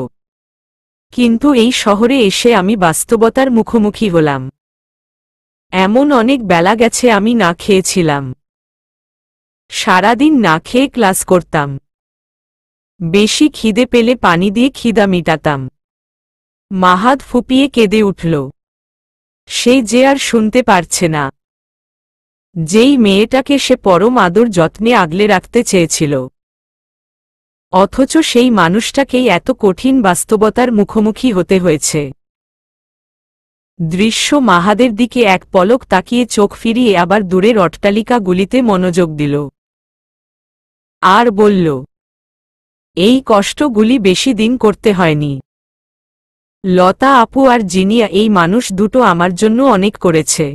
কিন্তু এই শহরে এসে আমি বাস্তবতার মুখোমুখি হলাম। এমন অনেক বেলা গেছে আমি না খেয়েছিলাম। সারাদিন না খেয়ে ক্লাস করতাম। বেশি খিদে পেলে পানি দিয়ে খিদা মিটাতাম। মাহাদ ফুপিয়ে কেঁদে উঠল। সে যে আর শুনতে পারছে না। যেই মেয়েটাকে সে পরম আদর যত্নে আগলে রাখতে চেয়েছিল, অথচ সেই মানুষটাকেই এত কঠিন বাস্তবতার মুখোমুখি হতে হয়েছে। দৃশ্য মাহাদের দিকে এক পলক তাকিয়ে চোখ ফিরিয়ে আবার দূরের অট্টালিকাগুলিতে মনোযোগ দিল। আর বলল, এই কষ্টগুলি বেশি দিন করতে হয়নি। লতা আপু আর জিনিয়া এই মানুষ দুটো আমার জন্য অনেক করেছে।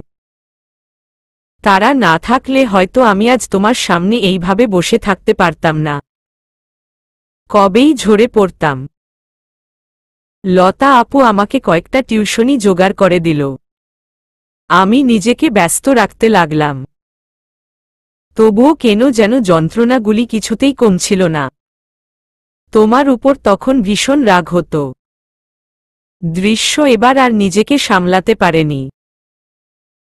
তারা না থাকলে হয়তো আমি আজ তোমার সামনে এইভাবে বসে থাকতে পারতাম না। কবেই ঝরে পড়তাম। লতা আপু আমাকে কয়েকটা টিউশনি জোগাড় করে দিল। আমি নিজেকে ব্যস্ত রাখতে লাগলাম। তবুও কেন যেন যন্ত্রণাগুলি কিছুতেই কমছিল না। তোমার উপর তখন ভীষণ রাগ হতো। দৃশ্য এবার আর নিজেকে সামলাতে পারেনি।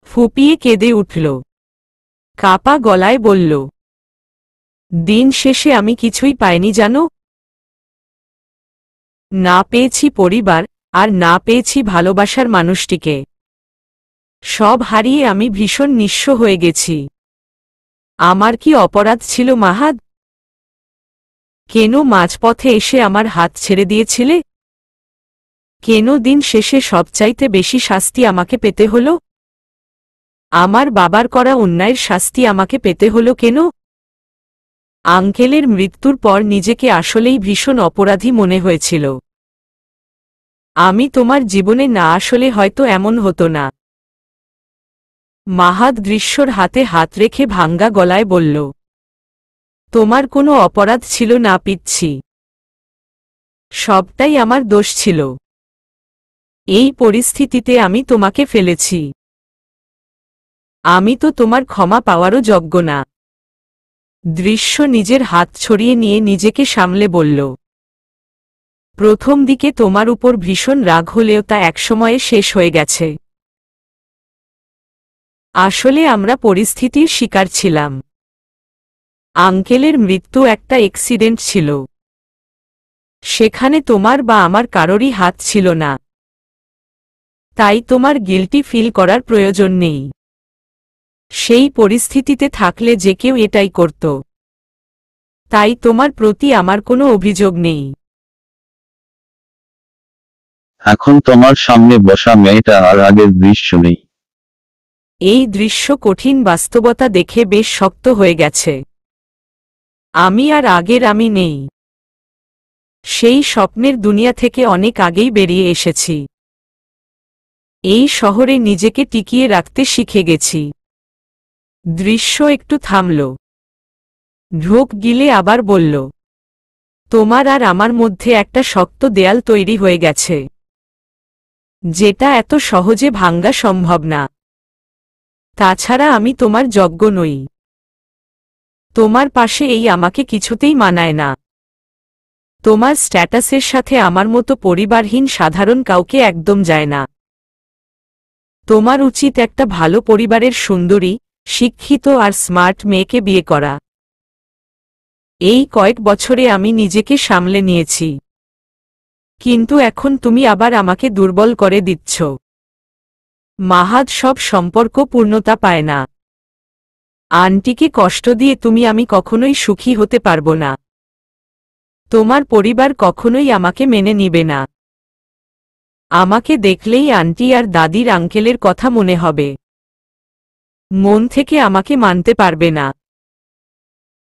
ফুপিয়ে কেঁদে উঠল। কাপা গলায় বলল, দিন শেষে আমি কিছুই পাইনি জানো। না পেয়েছি পরিবার, আর না পেয়েছি ভালোবাসার মানুষটিকে। সব হারিয়ে আমি ভীষণ নিঃস্ব হয়ে গেছি। আমার কি অপরাধ ছিল মাহাদ? কেন মাঝপথে এসে আমার হাত ছেড়ে দিয়েছিলে? কেন দিন শেষে সবচাইতে বেশি শাস্তি আমাকে পেতে হলো? আমার বাবার করা অন্যায়ের শাস্তি আমাকে পেতে হলো কেন? আঙ্কেলের মৃত্যুর পর নিজেকে আসলেই ভীষণ অপরাধী মনে হয়েছিল। আমি তোমার জীবনে না আসলে হয়তো এমন হতো না। মাহাদ দৃশ্যর হাতে হাত রেখে ভাঙ্গা গলায় বলল, তোমার কোনো অপরাধ ছিল না পিচ্ছি। সবটাই আমার দোষ ছিল। এই পরিস্থিতিতে আমি তোমাকে ফেলেছি। আমি তো তোমার ক্ষমা পাওয়ারও যোগ্য না। দৃশ্য নিজের হাত ছড়িয়ে নিয়ে নিজেকে সামলে বলল, প্রথম দিকে তোমার উপর ভীষণ রাগ হলেও তা একসময়ে শেষ হয়ে গেছে। আসলে আমরা পরিস্থিতির শিকার ছিলাম। আঙ্কেলের মৃত্যু একটা অ্যাক্সিডেন্ট ছিল। সেখানে তোমার বা আমার কারোরই হাত ছিল না। তাই তোমার গিল্টি ফিল করার প্রয়োজন নেই। সেই পরিস্থিতিতে থাকলে যে কেউ এটাই করত। তাই তোমার প্রতি আমার কোনো অভিযোগ নেই। এখন তোমার সামনে বসা মেয়েটা আর আগের দৃশ্য নেই। এই দৃশ্য কঠিন বাস্তবতা দেখে বেশ শক্ত হয়ে গেছে। আমি আর আগের আমি নেই। সেই স্বপ্নের দুনিয়া থেকে অনেক আগেই বেরিয়ে এসেছি। এই শহরে নিজেকে টিকিয়ে রাখতে শিখে গেছি। দৃশ্য একটু থামল। ঢোক গিলে আবার বলল, তোমার আর আমার মধ্যে একটা শক্ত দেয়াল তৈরি হয়ে গেছে, যেটা এত সহজে ভাঙ্গা সম্ভব না। তাছাড়া আমি তোমার যোগ্য নই। তোমার পাশে এই আমাকে কিছুতেই মানায় না। তোমার স্ট্যাটাসের সাথে আমার মতো পরিবারহীন সাধারণ কাউকে একদম যায় না। তোমার উচিত একটা ভালো পরিবারের সুন্দরী, শিক্ষিত আর স্মার্ট মেয়েকে বিয়ে করা। এই কয়েক বছরে আমি নিজেকে সামলে নিয়েছি। কিন্তু এখন তুমি আবার আমাকে দুর্বল করে দিচ্ছ। মাহাদ সব সম্পর্ক পূর্ণতা পায় না। আন্টিকে কষ্ট দিয়ে আমি কখনোই সুখী হতে পারব না। তোমার পরিবার কখনোই আমাকে মেনে নিবে না। আমাকে দেখলেই আন্টি আর দাদির আঙ্কেলের কথা মনে হবে। মন থেকে আমাকে মানতে পারবে না।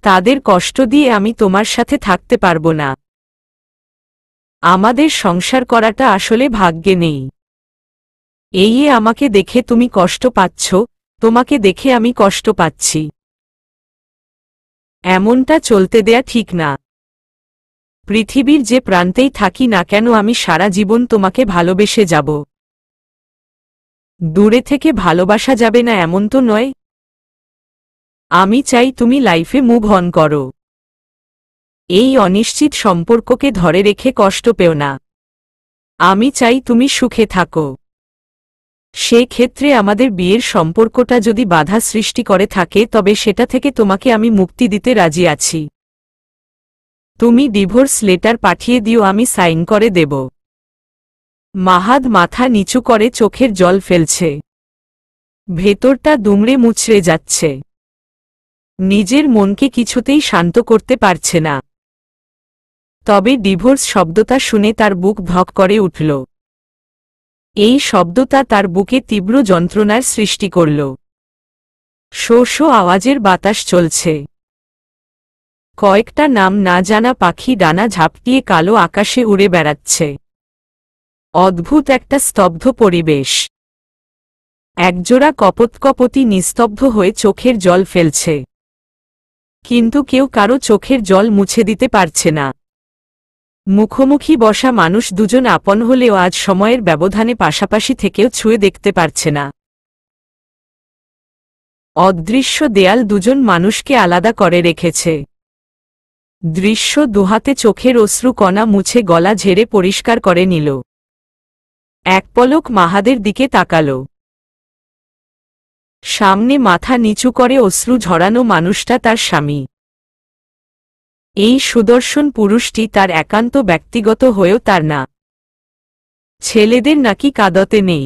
তাদের কষ্ট দিয়ে আমি তোমার সাথে থাকতে পারব না। আমাদের সংসার করাটা আসলে ভাগ্যে নেই। এই আমাকে দেখে তুমি কষ্ট পাচ্ছ, তোমাকে দেখে আমি কষ্ট পাচ্ছি। এমনটা চলতে দেয়া ঠিক না। পৃথিবীর যে প্রান্তেই থাকি না কেন আমি সারা জীবন তোমাকে ভালোবেসে যাব। দূরে থেকে ভালোবাসা যাবে না এমন তো নয়। আমি চাই তুমি লাইফে মুভ অন করো। এই অনিশ্চিত সম্পর্ককে ধরে রেখে কষ্ট পেও না। আমি চাই তুমি সুখে থাকো। সে ক্ষেত্রে আমাদের বিয়ের সম্পর্কটা যদি বাধা সৃষ্টি করে থাকে তবে সেটা থেকে তোমাকে আমি মুক্তি দিতে রাজি আছি। তুমি ডিভোর্স লেটার পাঠিয়ে দিও, আমি সাইন করে দেব। মাহাদ মাথা নিচু করে চোখের জল ফেলছে। ভেতরটা দুমড়ে মুচড়ে যাচ্ছে। নিজের মনকে কিছুতেই শান্ত করতে পারছে না। তবে ডিভোর্স শব্দটা শুনে তার বুক ধক করে উঠল। এই শব্দটা তার বুকে তীব্র যন্ত্রণার সৃষ্টি করল। শো শো আওয়াজের বাতাস চলছে। কয়েকটা নাম না জানা পাখি ডানা ঝাপটিয়ে কালো আকাশে উড়ে বেড়াচ্ছে। অদ্ভুত একটা স্তব্ধ পরিবেশ। একজোড়া কপোতকপতি নিস্তব্ধ হয়ে চোখের জল ফেলছে। কিন্তু কেউ কারো চোখের জল মুছে দিতে পারছে না। মুখোমুখি বসা মানুষ দুজন আপন হলেও আজ সময়ের ব্যবধানে পাশাপাশি থেকেও ছুঁয়ে দেখতে পারছে না। অদৃশ্য দেয়াল দুজন মানুষকে আলাদা করে রেখেছে। দৃশ্য দুহাতে চোখের অশ্রু কণা মুছে গলা ঝেড়ে পরিষ্কার করে নিল। এক পলক মাহাদের দিকে তাকাল। সামনে মাথা নিচু করে অশ্রু ঝরানো মানুষটা তার স্বামী। এই সুদর্শন পুরুষটি তার একান্ত ব্যক্তিগত হয়েও তার না। ছেলেদের নাকি কাঁদতে নেই,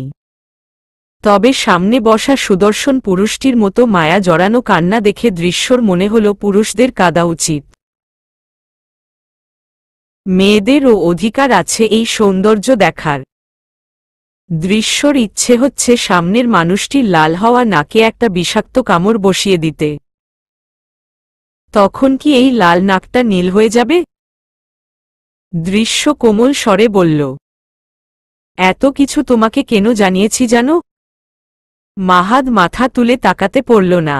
তবে সামনে বসা সুদর্শন পুরুষটির মতো মায়া জড়ানো কান্না দেখে দৃশ্যর মনে হল পুরুষদের কাঁদা উচিত। মেয়েদেরও অধিকার আছে এই সৌন্দর্য দেখার। দৃশ্যর ইচ্ছে হচ্ছে সামনের মানুষটির লাল হওয়া নাকে একটা বিষাক্ত কামড় বসিয়ে দিতে। তখন কি এই লাল নাকটা নীল হয়ে যাবে? দৃশ্য কোমল স্বরে বলল, এত কিছু তোমাকে কেন জানিয়েছি জানো? মাহাদ মাথা তুলে তাকাতে পারল না।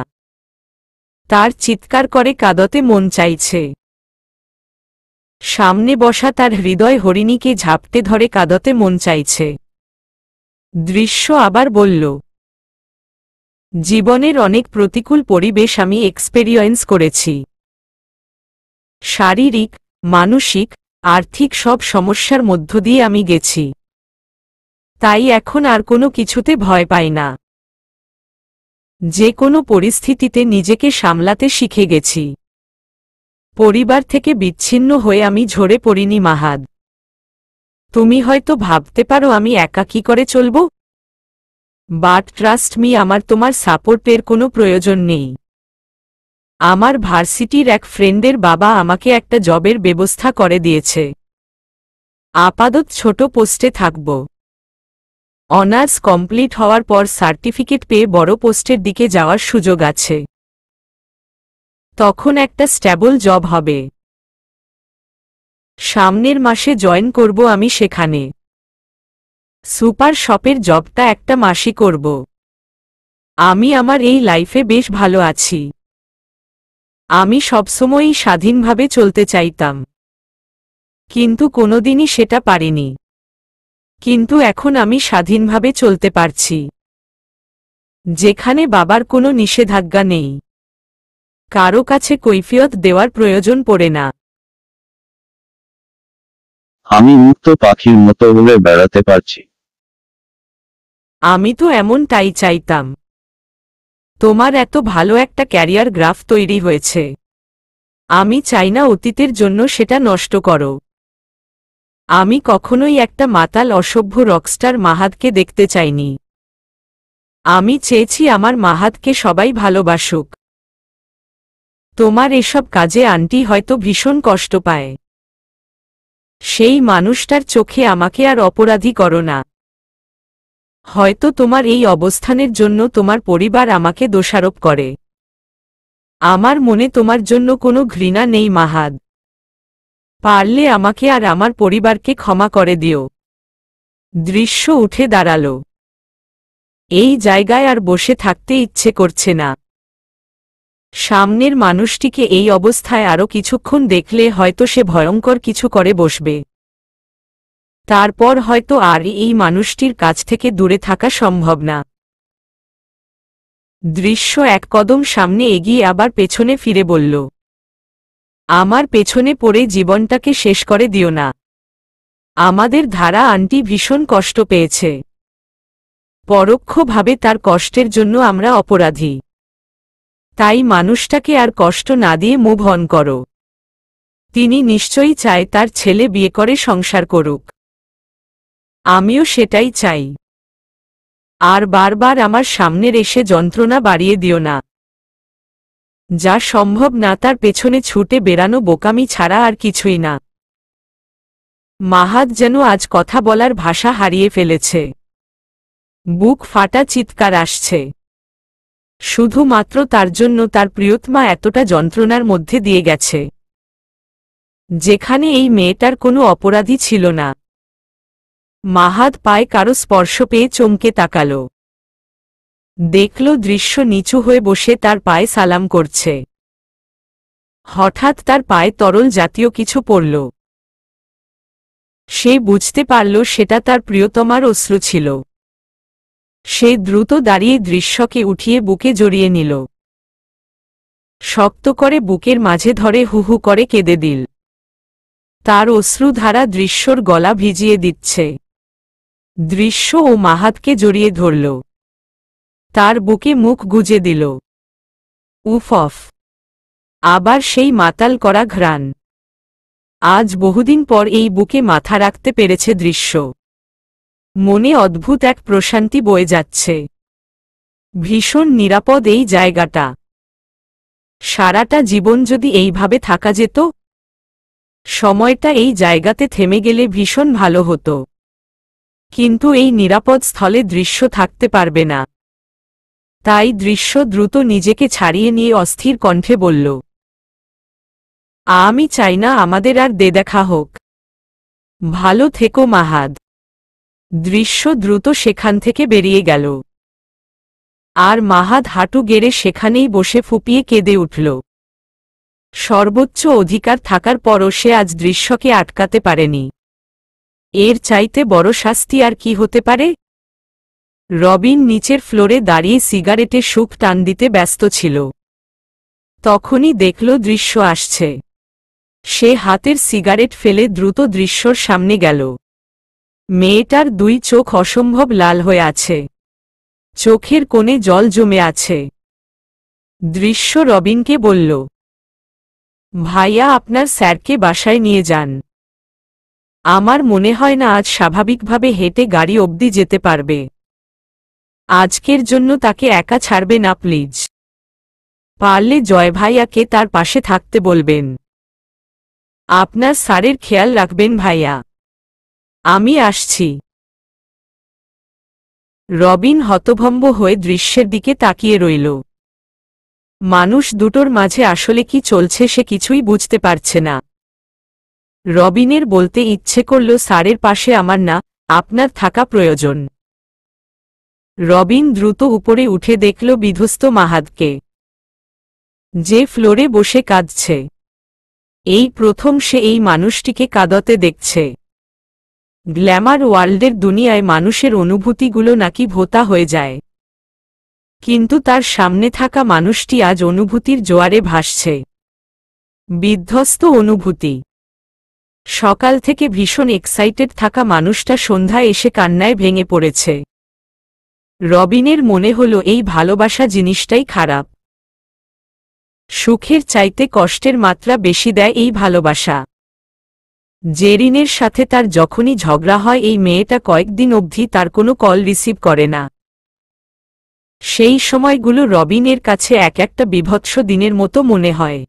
তার চিৎকার করে কাঁদতে মন চাইছে। সামনে বসা তার হৃদয় হরিণীকে ঝাপটে ধরে কাঁদতে মন চাইছে। দৃশ্য আবার বলল, জীবনের অনেক প্রতিকূল পরিবেশ আমি এক্সপেরিয়েন্স করেছি। শারীরিক, মানসিক, আর্থিক সব সমস্যার মধ্য দিয়ে আমি গেছি। তাই এখন আর কোনো কিছুতে ভয় পাই না। যে কোনো পরিস্থিতিতে নিজেকে সামলাতে শিখে গেছি। পরিবার থেকে বিচ্ছিন্ন হয়ে আমি ঝরে পড়িনি মাহাদ। তুমি হয়তো ভাবতে পারো আমি একা কি করে চলব, বাট ট্রাস্ট মি, আমার তোমার সাপোর্টের কোনো প্রয়োজন নেই। আমার ভার্সিটির এক ফ্রেন্ডের বাবা আমাকে একটা জবের ব্যবস্থা করে দিয়েছে। আপাতত ছোট পোস্টে থাকব। অনার্স কমপ্লিট হওয়ার পর সার্টিফিকেট পেয়ে বড় পোস্টের দিকে যাওয়ার সুযোগ আছে। তখন একটা স্ট্যাবল জব হবে। সামনের মাসে জয়েন করব আমি সেখানে। সুপার শপের জবটা একটা মাসই করব। আমি আমার এই লাইফে বেশ ভালো আছি। আমি সবসময়ই স্বাধীনভাবে চলতে চাইতাম, কিন্তু কোনোদিনই সেটা পারিনি। কিন্তু এখন আমি স্বাধীনভাবে চলতে পারছি, যেখানে বাবার কোনো নিষেধাজ্ঞা নেই। কারো কাছে কৈফিয়ত দেওয়ার প্রয়োজন পড়ে না। আমি মুক্ত পাখির মতো উড়ে বেড়াতে পারছি। আমি তো এমনটাই চাইতাম। তোমার এত ভালো একটা ক্যারিয়ার গ্রাফ তৈরি হয়েছে। আমি চাই না অতীতের জন্য সেটা নষ্ট করো। আমি কখনোই একটা মাতাল অসভ্য রকস্টার মাহাদকে দেখতে চাইনি। আমি চেয়েছি আমার মাহাদকে সবাই ভালোবাসুক। তোমার এসব কাজে আন্টি হয়তো ভীষণ কষ্ট পায়। সেই মানুষটার চোখে আমাকে আর অপরাধী করো না। হয়তো তোমার এই অবস্থানের জন্য তোমার পরিবার আমাকে দোষারোপ করে। আমার মনে তোমার জন্য কোনো ঘৃণা নেই মাহাদ। পারলে আমাকে আর আমার পরিবারকে ক্ষমা করে দিও। দৃশ্য উঠে দাঁড়াল। এই জায়গায় আর বসে থাকতে ইচ্ছে করছে না। সামনের মানুষটিকে এই অবস্থায় আরো কিছুক্ষণ দেখলে হয়তো সে ভয়ঙ্কর কিছু করে বসবে। তারপর হয়তো আর এই মানুষটির কাছ থেকে দূরে থাকা সম্ভব না। দৃশ্য এক কদম সামনে এগিয়ে আবার পেছনে ফিরে বলল, আমার পেছনে পড়ে জীবনটাকে শেষ করে দিও না। আমাদের ধারা আন্টি ভীষণ কষ্ট পেয়েছে। পরোক্ষভাবে তার কষ্টের জন্য আমরা অপরাধী। তাই মানুষটাকে আর কষ্ট না দিয়ে মুভ অন করো। তিনি নিশ্চয়ই চায় তার ছেলে বিয়ে করে সংসার করুক। আমিও সেটাই চাই। আর বারবার আমার সামনের এসে যন্ত্রণা বাড়িয়ে দিও না। যা সম্ভব না তার পেছনে ছুটে বেড়ানো বোকামি ছাড়া আর কিছুই না। মাহাদ যেন আজ কথা বলার ভাষা হারিয়ে ফেলেছে। বুক ফাটা চিৎকার আসছে। শুধুমাত্র তার জন্য তার প্রিয়তমা এতটা যন্ত্রণার মধ্যে দিয়ে গেছে, যেখানে এই মেয়েটার কোনো অপরাধী ছিল না। মাহাদ পায়ে কারো স্পর্শ পেয়ে চমকে তাকাল। দেখল দৃশ্য নিচু হয়ে বসে তার পায়ে সালাম করছে। হঠাৎ তার পায়ে তরল জাতীয় কিছু পড়ল। সে বুঝতে পারল সেটা তার প্রিয়তমার অশ্রু ছিল। সে দ্রুত দাঁড়িয়ে দৃশ্যকে উঠিয়ে বুকে জড়িয়ে নিল। শক্ত করে বুকের মাঝে ধরে হু হু করে কেঁদে দিল। তার অশ্রুধারা দৃশ্যর গলা ভিজিয়ে দিচ্ছে। দৃশ্য ও মাহাতকে জড়িয়ে ধরল। তার বুকে মুখ গুজে দিল। উফ অফ! আবার সেই মাতাল করা ঘ্রাণ। আজ বহুদিন পর এই বুকে মাথা রাখতে পেরেছে দৃশ্য। মনে অদ্ভুত এক প্রশান্তি বয়ে যাচ্ছে। ভীষণ নিরাপদ এই জায়গাটা। সারাটা জীবন যদি এইভাবে থাকা যেত। সময়টা এই জায়গাতে থেমে গেলে ভীষণ ভালো হতো। কিন্তু এই নিরাপদ স্থলে দৃশ্য থাকতে পারবে না। তাই দৃশ্য দ্রুত নিজেকে ছাড়িয়ে নিয়ে অস্থির কণ্ঠে বলল, আমি চাই না আমাদের আর দেখা হোক। ভালো থেকো মাহাদ। দৃশ্য দ্রুত সেখান থেকে বেরিয়ে গেল। আর মাহাদ হাঁটু গেড়ে সেখানেই বসে ফুপিয়ে কেঁদে উঠল। সর্বোচ্চ অধিকার থাকার পরও সে আজ দৃশ্যকে আটকাতে পারেনি। এর চাইতে বড় শাস্তি আর কি হতে পারে? রবিন নিচের ফ্লোরে দাঁড়িয়ে সিগারেটে সুখ টান দিতে ব্যস্ত ছিল। তখনই দেখল দৃশ্য আসছে। সে হাতের সিগারেট ফেলে দ্রুত দৃশ্যর সামনে গেল। মেয়েটার দুই চোখ অসম্ভব লাল হয়ে আছে। চোখের কোণে জল জমে আছে। দৃশ্য রবিনকে বলল, ভাইয়া আপনার স্যারকে বাসায় নিয়ে যান। আমার মনে হয় না আজ স্বাভাবিকভাবে হেঁটে গাড়ি অবধি যেতে পারবে। আজকের জন্য তাকে একা ছাড়বে না প্লিজ। পারলে জয় ভাইয়াকে তার পাশে থাকতে বলবেন। আপনার স্যারের খেয়াল রাখবেন ভাইয়া। আমি আসছি। রবিন হতভম্ব হয়ে দৃশ্যের দিকে তাকিয়ে রইল। মানুষ দুটোর মাঝে আসলে কি চলছে সে কিছুই বুঝতে পারছে না। রবিনের বলতে ইচ্ছে করল, স্যারের পাশে আমার না, আপনার থাকা প্রয়োজন। রবিন দ্রুত উপরে উঠে দেখল বিধ্বস্ত মাহাদকে, যে ফ্লোরে বসে কাঁদছে। এই প্রথম সে এই মানুষটিকে কাঁদতে দেখছে। গ্ল্যামার ওয়ার্ল্ডের দুনিয়ায় মানুষের অনুভূতিগুলো নাকি ভোঁতা হয়ে যায়, কিন্তু তার সামনে থাকা মানুষটি আজ অনুভূতির জোয়ারে ভাসছে। বিধ্বস্ত অনুভূতি। সকাল থেকে ভীষণ এক্সাইটেড থাকা মানুষটা সন্ধ্যায় এসে কান্নায় ভেঙে পড়েছে। রবিনের মনে হল এই ভালোবাসা জিনিসটাই খারাপ। সুখের চাইতে কষ্টের মাত্রা বেশি দেয় এই ভালোবাসা। জেরিনের সাথে তার যখনই ঝগড়া হয় এই মেয়েটা কয়েকদিন অবধি তার কোনো কল রিসিভ করে না। সেই সময়গুলো রবিনের কাছে এক একটা বীভৎস দিনের মতো মনে হয়।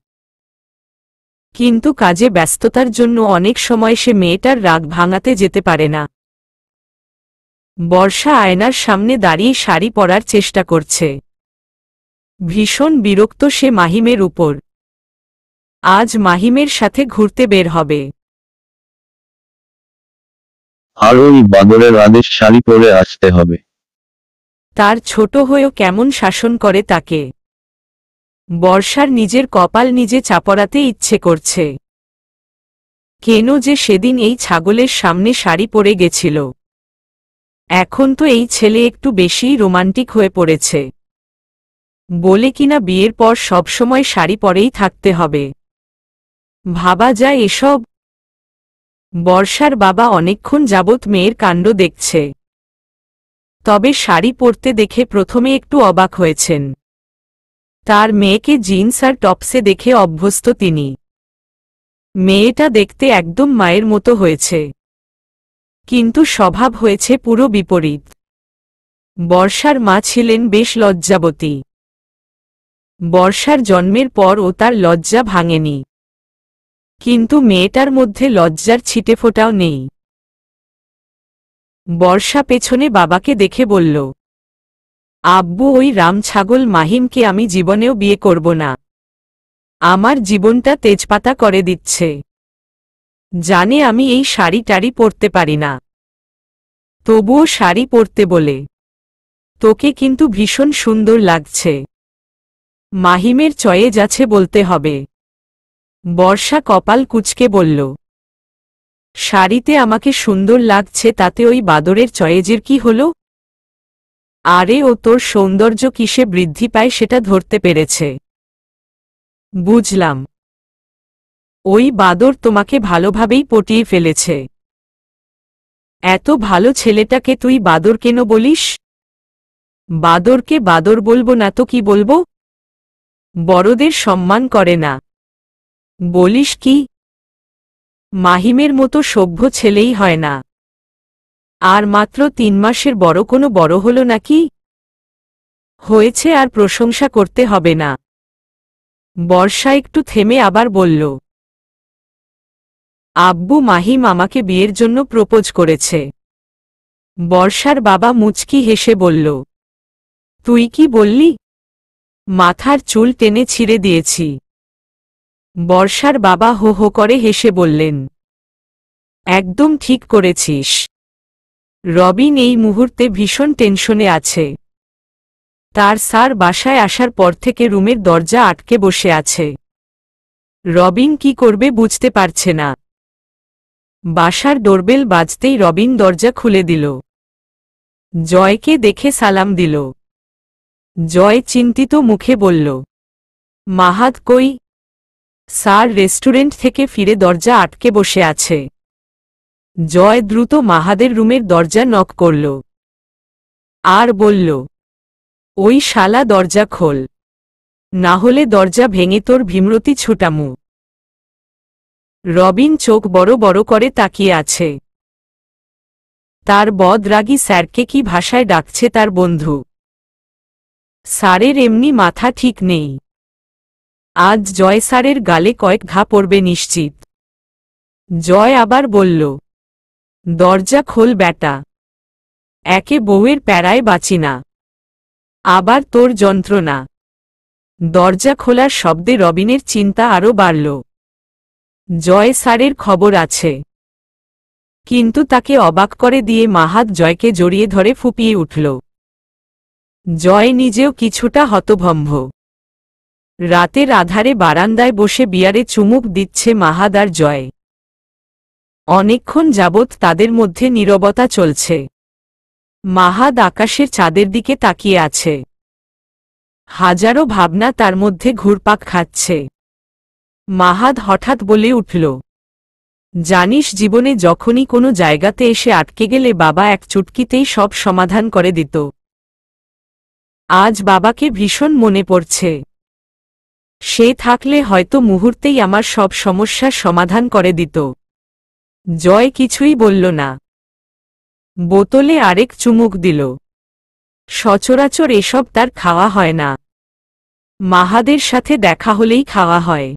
কিন্তু কাজে ব্যস্ততার জন্য অনেক সময় সে মেয়েটার রাগ ভাঙাতে যেতে পারে না। বর্ষা আয়নার সামনে দাঁড়িয়ে শাড়ি পরার চেষ্টা করছে। ভীষণ বিরক্ত সে মাহিমের উপর। আজ মাহিমের সাথে ঘুরতে বের হবে। আর ওই বাদরের আদেশ শাড়ি পরে আসতে হবে। তার ছোট হয়েও কেমন শাসন করে তাকে। বর্ষার নিজের কপাল নিজে চাপড়াতে ইচ্ছে করছে। কেন যে সেদিন এই ছাগলের সামনে শাড়ি পরে গেছিল। এখন তো এই ছেলে একটু বেশিই রোমান্টিক হয়ে পড়েছে। বলে কিনা বিয়ের পর সবসময় শাড়ি পরেই থাকতে হবে। ভাবা যায় এসব? বর্ষার বাবা অনেকক্ষণ যাবৎ মেয়ের কাণ্ড দেখছে। তবে শাড়ি পরতে দেখে প্রথমে একটু অবাক হয়েছেন। তার মেয়েকে জিন্স আর টপসে দেখে অভ্যস্ত তিনি। মেয়েটা দেখতে একদম মায়ের মতো হয়েছে, কিন্তু স্বভাব হয়েছে পুরো বিপরীত। বর্ষার মা ছিলেন বেশ লজ্জাবতী। বর্ষার জন্মের পর ও তার লজ্জা ভাঙেনি, কিন্তু মেয়েটার মধ্যে লজ্জার ছিটেফোঁটাও নেই। বর্ষা পেছনে বাবাকে দেখে বলল, আব্বু, ওই রাম ছাগল মাহিমকে আমি জীবনেও বিয়ে করব না। আমার জীবনটা তেজপাতা করে দিচ্ছে। জানে আমি এই শাড়ি টাড়ি পরতে পারি না, তবুও শাড়ি পরতে বলে। তোকে কিন্তু ভীষণ সুন্দর লাগছে। মাহিমের চয়েজ আছে বলতে হবে। বর্ষা কপাল কুঁচকে বলল, শাড়িতে আমাকে সুন্দর লাগছে, তাতে ওই বাদরের চয়েজের কি হলো? আরে ও তোর সৌন্দর্য কিসে বৃদ্ধি পায় সেটা ধরতে পেরেছে। বুঝলাম, ওই বাদর তোমাকে ভালোভাবেই পটিয়ে ফেলেছে। এত ভালো ছেলেটাকে তুই বাদর কেন বলিস? বাদরকে বাদর বলবো না তো কি বলবো? বড়দের সম্মান করে না। বলিস কি? মাহিমের মতো সভ্য ছেলেই হয় না। আর মাত্র 3 মাসের বড় কোনো বড় হলো নাকি? হয়েছে, আর প্রশংসা করতে হবে না। বর্ষা একটু থেমে আবার বলল, আব্বু, মাহিম আমাকে বিয়ের জন্য প্রপোজ করেছে। বর্ষার বাবা মুচকি হেসে বলল, তুই কি বললি? মাথার চুল টেনে ছিঁড়ে দিয়েছি। বর্ষার বাবা হো হো করে হেসে বললেন, একদম ঠিক করেছিস। রবিন এই মুহূর্তে ভীষণ টেনশনে আছে। তার স্যার বাসায় আসার পর থেকে রুমের দরজা আটকে বসে আছে। রবিন কি করবে বুঝতে পারছে না। বাসার ডোরবেল বাজতেই রবিন দরজা খুলে দিল। জয়কে দেখে সালাম দিল। জয় চিন্তিত মুখে বলল, মাহাদ কই? স্যার রেস্টুরেন্ট থেকে ফিরে দরজা আটকে বসে আছে। জয় দ্রুত মাহাদের রুমের দরজা নক করল আর বলল, ওই শালা দরজা খোল, না হলে দরজা ভেঙে তোর ভীমরতি ছুটামু। রবিন চোখ বড় বড় করে তাকিয়ে আছে। তার বদরাগী স্যারকে কি ভাষায় ডাকছে তার বন্ধু। স্যারের এমনি মাথা ঠিক নেই। আজ জয় স্যারের গালে কয়েক ঘা পড়বে নিশ্চিত। জয় আবার বলল, দরজা খোল ব্যাটা, একে বউয়ের প্যারায় বাঁচি না, আবার তোর যন্ত্রণা। দরজা খোলার শব্দে রবিনের চিন্তা আরও বাড়ল। জয় স্যারের খবর আছে। কিন্তু তাকে অবাক করে দিয়ে মাহাদ জয়কে জড়িয়ে ধরে ফুপিয়ে উঠল। জয় নিজেও কিছুটা হতভম্ব। রাতের আধারে বারান্দায় বসে বিয়ারে চুমুক দিচ্ছে মাহাদ আর জয়। অনেকক্ষণ যাবৎ তাদের মধ্যে নীরবতা চলছে। মাহাদ আকাশের চাঁদের দিকে তাকিয়ে আছে। হাজারো ভাবনা তার মধ্যে ঘুরপাক খাচ্ছে। মাহাদ হঠাৎ বলে উঠল, জানিস, জীবনে যখনই কোনো জায়গাতে এসে আটকে গেলে বাবা এক চুটকিতেই সব সমাধান করে দিত। আজ বাবাকে ভীষণ মনে পড়ছে। সে থাকলে হয়তো মুহূর্তেই আমার সব সমস্যার সমাধান করে দিত। জয় কিছুই বলল না। বোতলে আরেক চুমুক দিল। সচরাচর এসব তার খাওয়া হয় না। মাহাদের সাথে দেখা হলেই খাওয়া হয়।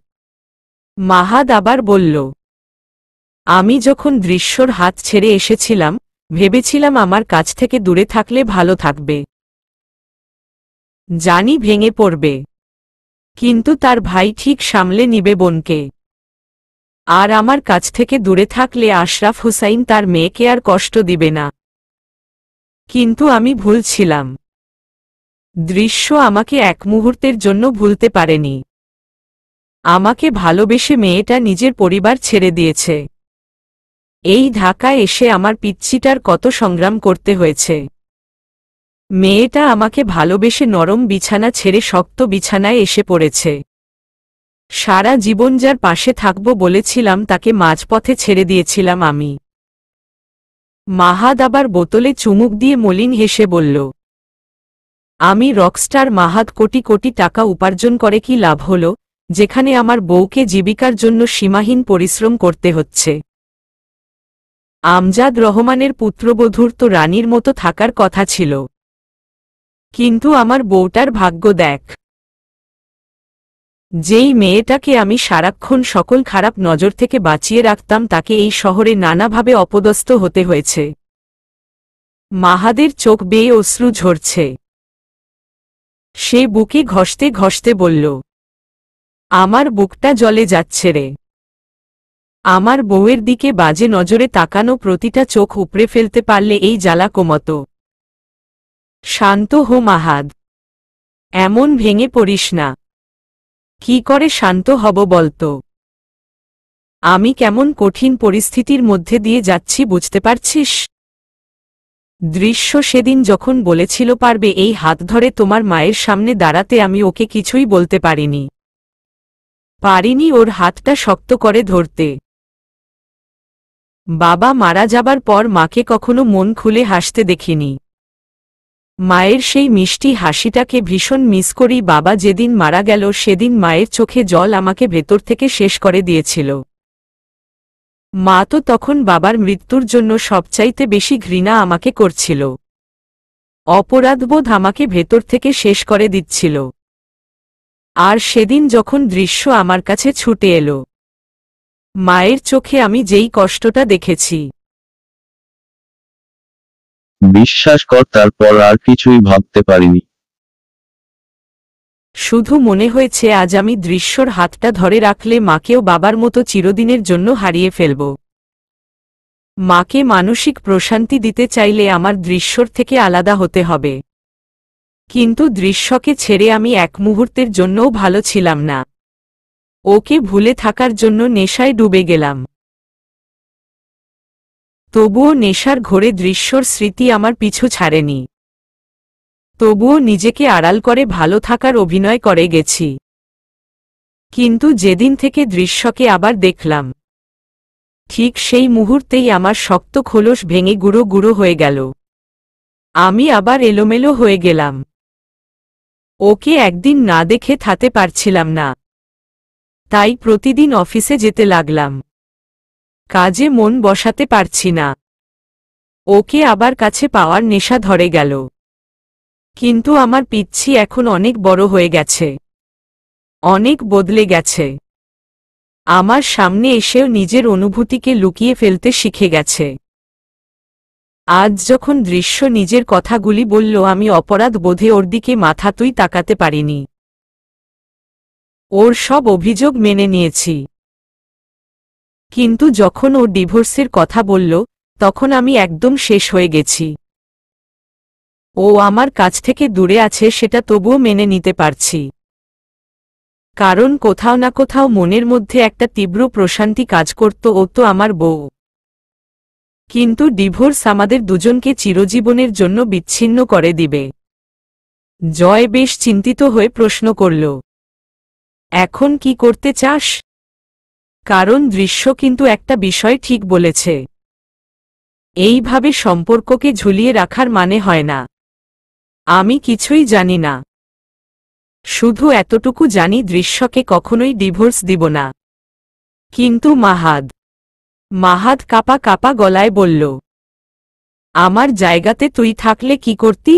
মাহাদ আবার বলল, আমি যখন দৃশ্যর হাত ছেড়ে এসেছিলাম, ভেবেছিলাম আমার কাছ থেকে দূরে থাকলে ভালো থাকবে। জানি ভেঙে পড়বে, কিন্তু তার ভাই ঠিক সামলে নিবে বোনকে। আর আমার কাছ থেকে দূরে থাকলে আশরাফ হুসাইন তার মেয়েকে আর কষ্ট দিবে না। কিন্তু আমি ভুল ছিলাম। দৃশ্য আমাকে এক মুহূর্তের জন্য ভুলতে পারেনি। আমাকে ভালোবেসে মেয়েটা নিজের পরিবার ছেড়ে দিয়েছে। এই ঢাকায় এসে আমার পিচ্ছিটার কত সংগ্রাম করতে হয়েছে। মেয়েটা আমাকে ভালোবেসে নরম বিছানা ছেড়ে শক্ত বিছানায় এসে পড়েছে। সারা জীবন যার পাশে থাকব বলেছিলাম তাকে মাঝপথে ছেড়ে দিয়েছিলাম আমি। মাহাদ আবার বোতলে চুমুক দিয়ে মলিন হেসে বলল, আমি রকস্টার মাহাদ, কোটি কোটি টাকা উপার্জন করে কি লাভ হল, যেখানে আমার বউকে জীবিকার জন্য সীমাহীন পরিশ্রম করতে হচ্ছে। আমজাদ রহমানের পুত্রবধূর তো রানীর মতো থাকার কথা ছিল, কিন্তু আমার বউটার ভাগ্য দেখ। যেই মেয়েটাকে আমি সারাক্ষণ সকল খারাপ নজর থেকে বাঁচিয়ে রাখতাম তাকে এই শহরে নানাভাবে অপদস্থ হতে হয়েছে। মাহাদের চোখ বেয়ে অশ্রু ঝরছে। সে বুকে ঘষতে ঘষতে বলল, আমার বুকটা জ্বলে যাচ্ছে রে। আমার বউয়ের দিকে বাজে নজরে তাকানো প্রতিটা চোখ উপড়ে ফেলতে পারলে এই জ্বালা কমতো। শান্ত হো মাহাদ, এমন ভেঙে পড়িস না। কি করে শান্ত হব বলতো? আমি কেমন কঠিন পরিস্থিতির মধ্যে দিয়ে যাচ্ছি বুঝতে পারছিস? দৃশ্য সেদিন যখন বলেছিল পারবে এই হাত ধরে তোমার মায়ের সামনে দাঁড়াতে, আমি ওকে কিছুই বলতে পারিনি ওর হাতটা শক্ত করে ধরতে। বাবা মারা যাবার পর মাকে কখনো মন খুলে হাসতে দেখিনি। মায়ের সেই মিষ্টি হাসিটাকে ভীষণ মিস করি। বাবা যেদিন মারা গেল সেদিন মায়ের চোখে জল আমাকে ভেতর থেকে শেষ করে দিয়েছিল। মা তো তখন বাবার মৃত্যুর জন্য সবচাইতে বেশি ঘৃণা আমাকে করছিল। অপরাধবোধ আমাকে ভেতর থেকে শেষ করে দিচ্ছিল। আর সেদিন যখন দৃশ্য আমার কাছে ছুটে এলো, মায়ের চোখে আমি যেই কষ্টটা দেখেছি, বিশ্বাস কর তারপর আর কিছুই ভাবতে পারিনি। শুধু মনে হয়েছে আজ আমি দৃশ্যর হাতটা ধরে রাখলে মাকেও বাবার মতো চিরদিনের জন্য হারিয়ে ফেলব। মাকে মানসিক প্রশান্তি দিতে চাইলে আমার দৃশ্যর থেকে আলাদা হতে হবে। কিন্তু দৃশ্যকে ছেড়ে আমি এক মুহূর্তের জন্যও ভালো ছিলাম না। ওকে ভুলে থাকার জন্য নেশায় ডুবে গেলাম। তবুও নেশার ঘোরে দৃশ্যর স্মৃতি আমার পিছু ছাড়েনি। তবুও নিজেকে আড়াল করে ভালো থাকার অভিনয় করে গেছি। কিন্তু যেদিন থেকে দৃশ্যকে আবার দেখলাম, ঠিক সেই মুহূর্তেই আমার শক্ত খোলস ভেঙে গুঁড়ো গুঁড়ো হয়ে গেল। আমি আবার এলোমেলো হয়ে গেলাম। ওকে একদিন না দেখে থাকতে পারছিলাম না। তাই প্রতিদিন অফিসে যেতে লাগলাম। কাজে মন বসাতে পারছি না। ওকে আবার কাছে পাওয়ার নেশা ধরে গেল। কিন্তু আমার পিচ্ছি এখন অনেক বড় হয়ে গেছে, অনেক বদলে গেছে। আমার সামনে এসেও নিজের অনুভূতিকে লুকিয়ে ফেলতে শিখে গেছে। আজ যখন দৃশ্য নিজের কথাগুলি বলল, আমি অপরাধ বোধে ওর দিকে মাথা তুই তাকাতে পারিনি। ওর সব অভিযোগ মেনে নিয়েছি। কিন্তু যখন ও ডিভোর্সের কথা বলল, তখন আমি একদম শেষ হয়ে গেছি। ও আমার কাছ থেকে দূরে আছে সেটা তবুও মেনে নিতে পারছি, কারণ কোথাও না কোথাও মনের মধ্যে একটা তীব্র প্রশান্তি কাজ করত। ও তো আমার বউ। কিন্তু ডিভোর্স আমাদের দুজনকে চিরজীবনের জন্য বিচ্ছিন্ন করে দিবে। জয় বেশ চিন্তিত হয়ে প্রশ্ন করল, এখন কি করতে চাস? কারণ দৃশ্য কিন্তু একটা বিষয় ঠিক বলেছে, এইভাবে সম্পর্ককে ঝুলিয়ে রাখার মানে হয় না। আমি কিছুই জানি না, শুধু এতটুকু জানি দৃশ্যকে কখনোই ডিভোর্স দিব না। কিন্তু মাহাদ কাপা কাপা গলায় বলল, আমার জায়গাতে তুই থাকলে কি করতি?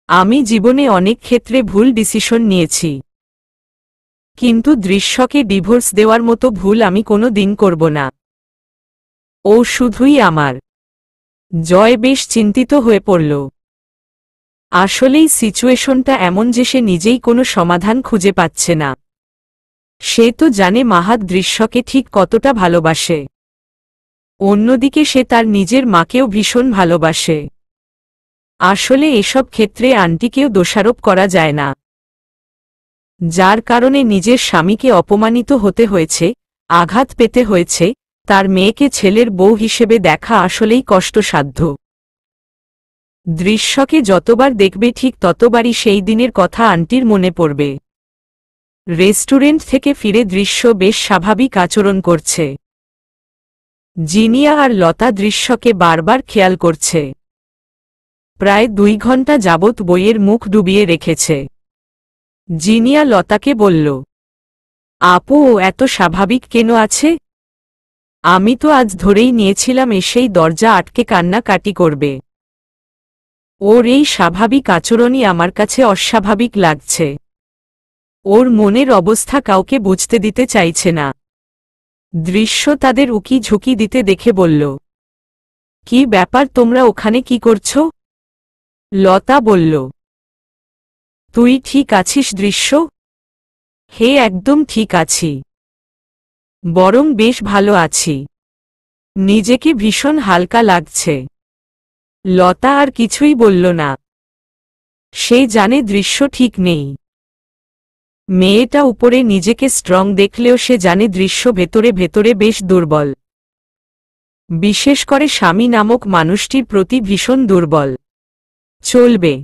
আমি জীবনে অনেক ক্ষেত্রে ভুল ডিসিশন নিয়েছি, কিন্তু দৃশ্যকে ডিভোর্স দেওয়ার মতো ভুল আমি কোনো দিন করব না। ও শুধুই আমার। জয় বেশ চিন্তিত হয়ে পড়ল। আসলেই সিচুয়েশনটা এমন যে সে নিজেই কোনো সমাধান খুঁজে পাচ্ছে না। সে তো জানে মাহাদ দৃশ্যকে ঠিক কতটা ভালোবাসে। অন্যদিকে সে তার নিজের মাকেও ভীষণ ভালোবাসে। আসলে এসব ক্ষেত্রে আন্টিকেও দোষারোপ করা যায় না। যার কারণে নিজের স্বামীকে অপমানিত হতে হয়েছে, আঘাত পেতে হয়েছে, তার মেয়েকে ছেলের বউ হিসেবে দেখা আসলেই কষ্টসাধ্য। দৃশ্যকে যতবার দেখবে ঠিক ততবারই সেই দিনের কথা আন্টির মনে পড়বে। রেস্টুরেন্ট থেকে ফিরে দৃশ্য বেশ স্বাভাবিক আচরণ করছে। জিনিয়া আর লতা দৃশ্যকে বারবার খেয়াল করছে। প্রায় 2 ঘন্টা যাবৎ বইয়ের মুখ ডুবিয়ে রেখেছে। জিনিয়া লতাকে বলল, আপু ও এত স্বাভাবিক কেন আছে? আমি তো আজ ধরেই নিয়েছিলাম এসেই দরজা আটকে কান্নাকাটি করবে। ওর এই স্বাভাবিক আচরণই আমার কাছে অস্বাভাবিক লাগছে। ওর মনের অবস্থা কাউকে বুঝতে দিতে চাইছে না। দৃশ্য তাদের উকি ঝুঁকি দিতে দেখে বলল, কি ব্যাপার, তোমরা ওখানে কি করছো? লতা বলল, তুই ঠিক আছিস দৃশ্য? হে, একদম ঠিক আছি, বরং বেশ ভালো আছি। নিজেকে ভীষণ হালকা লাগছে। লতা আর কিছুই বলল না। সে জানে দৃশ্য ঠিক নেই। মেয়েটা উপরে নিজেকে স্ট্রং দেখলেও সে জানে দৃশ্য ভেতরে ভেতরে বেশ দুর্বল। বিশেষ করে স্বামী নামক মানুষটির প্রতি ভীষণ দুর্বল। চলবে।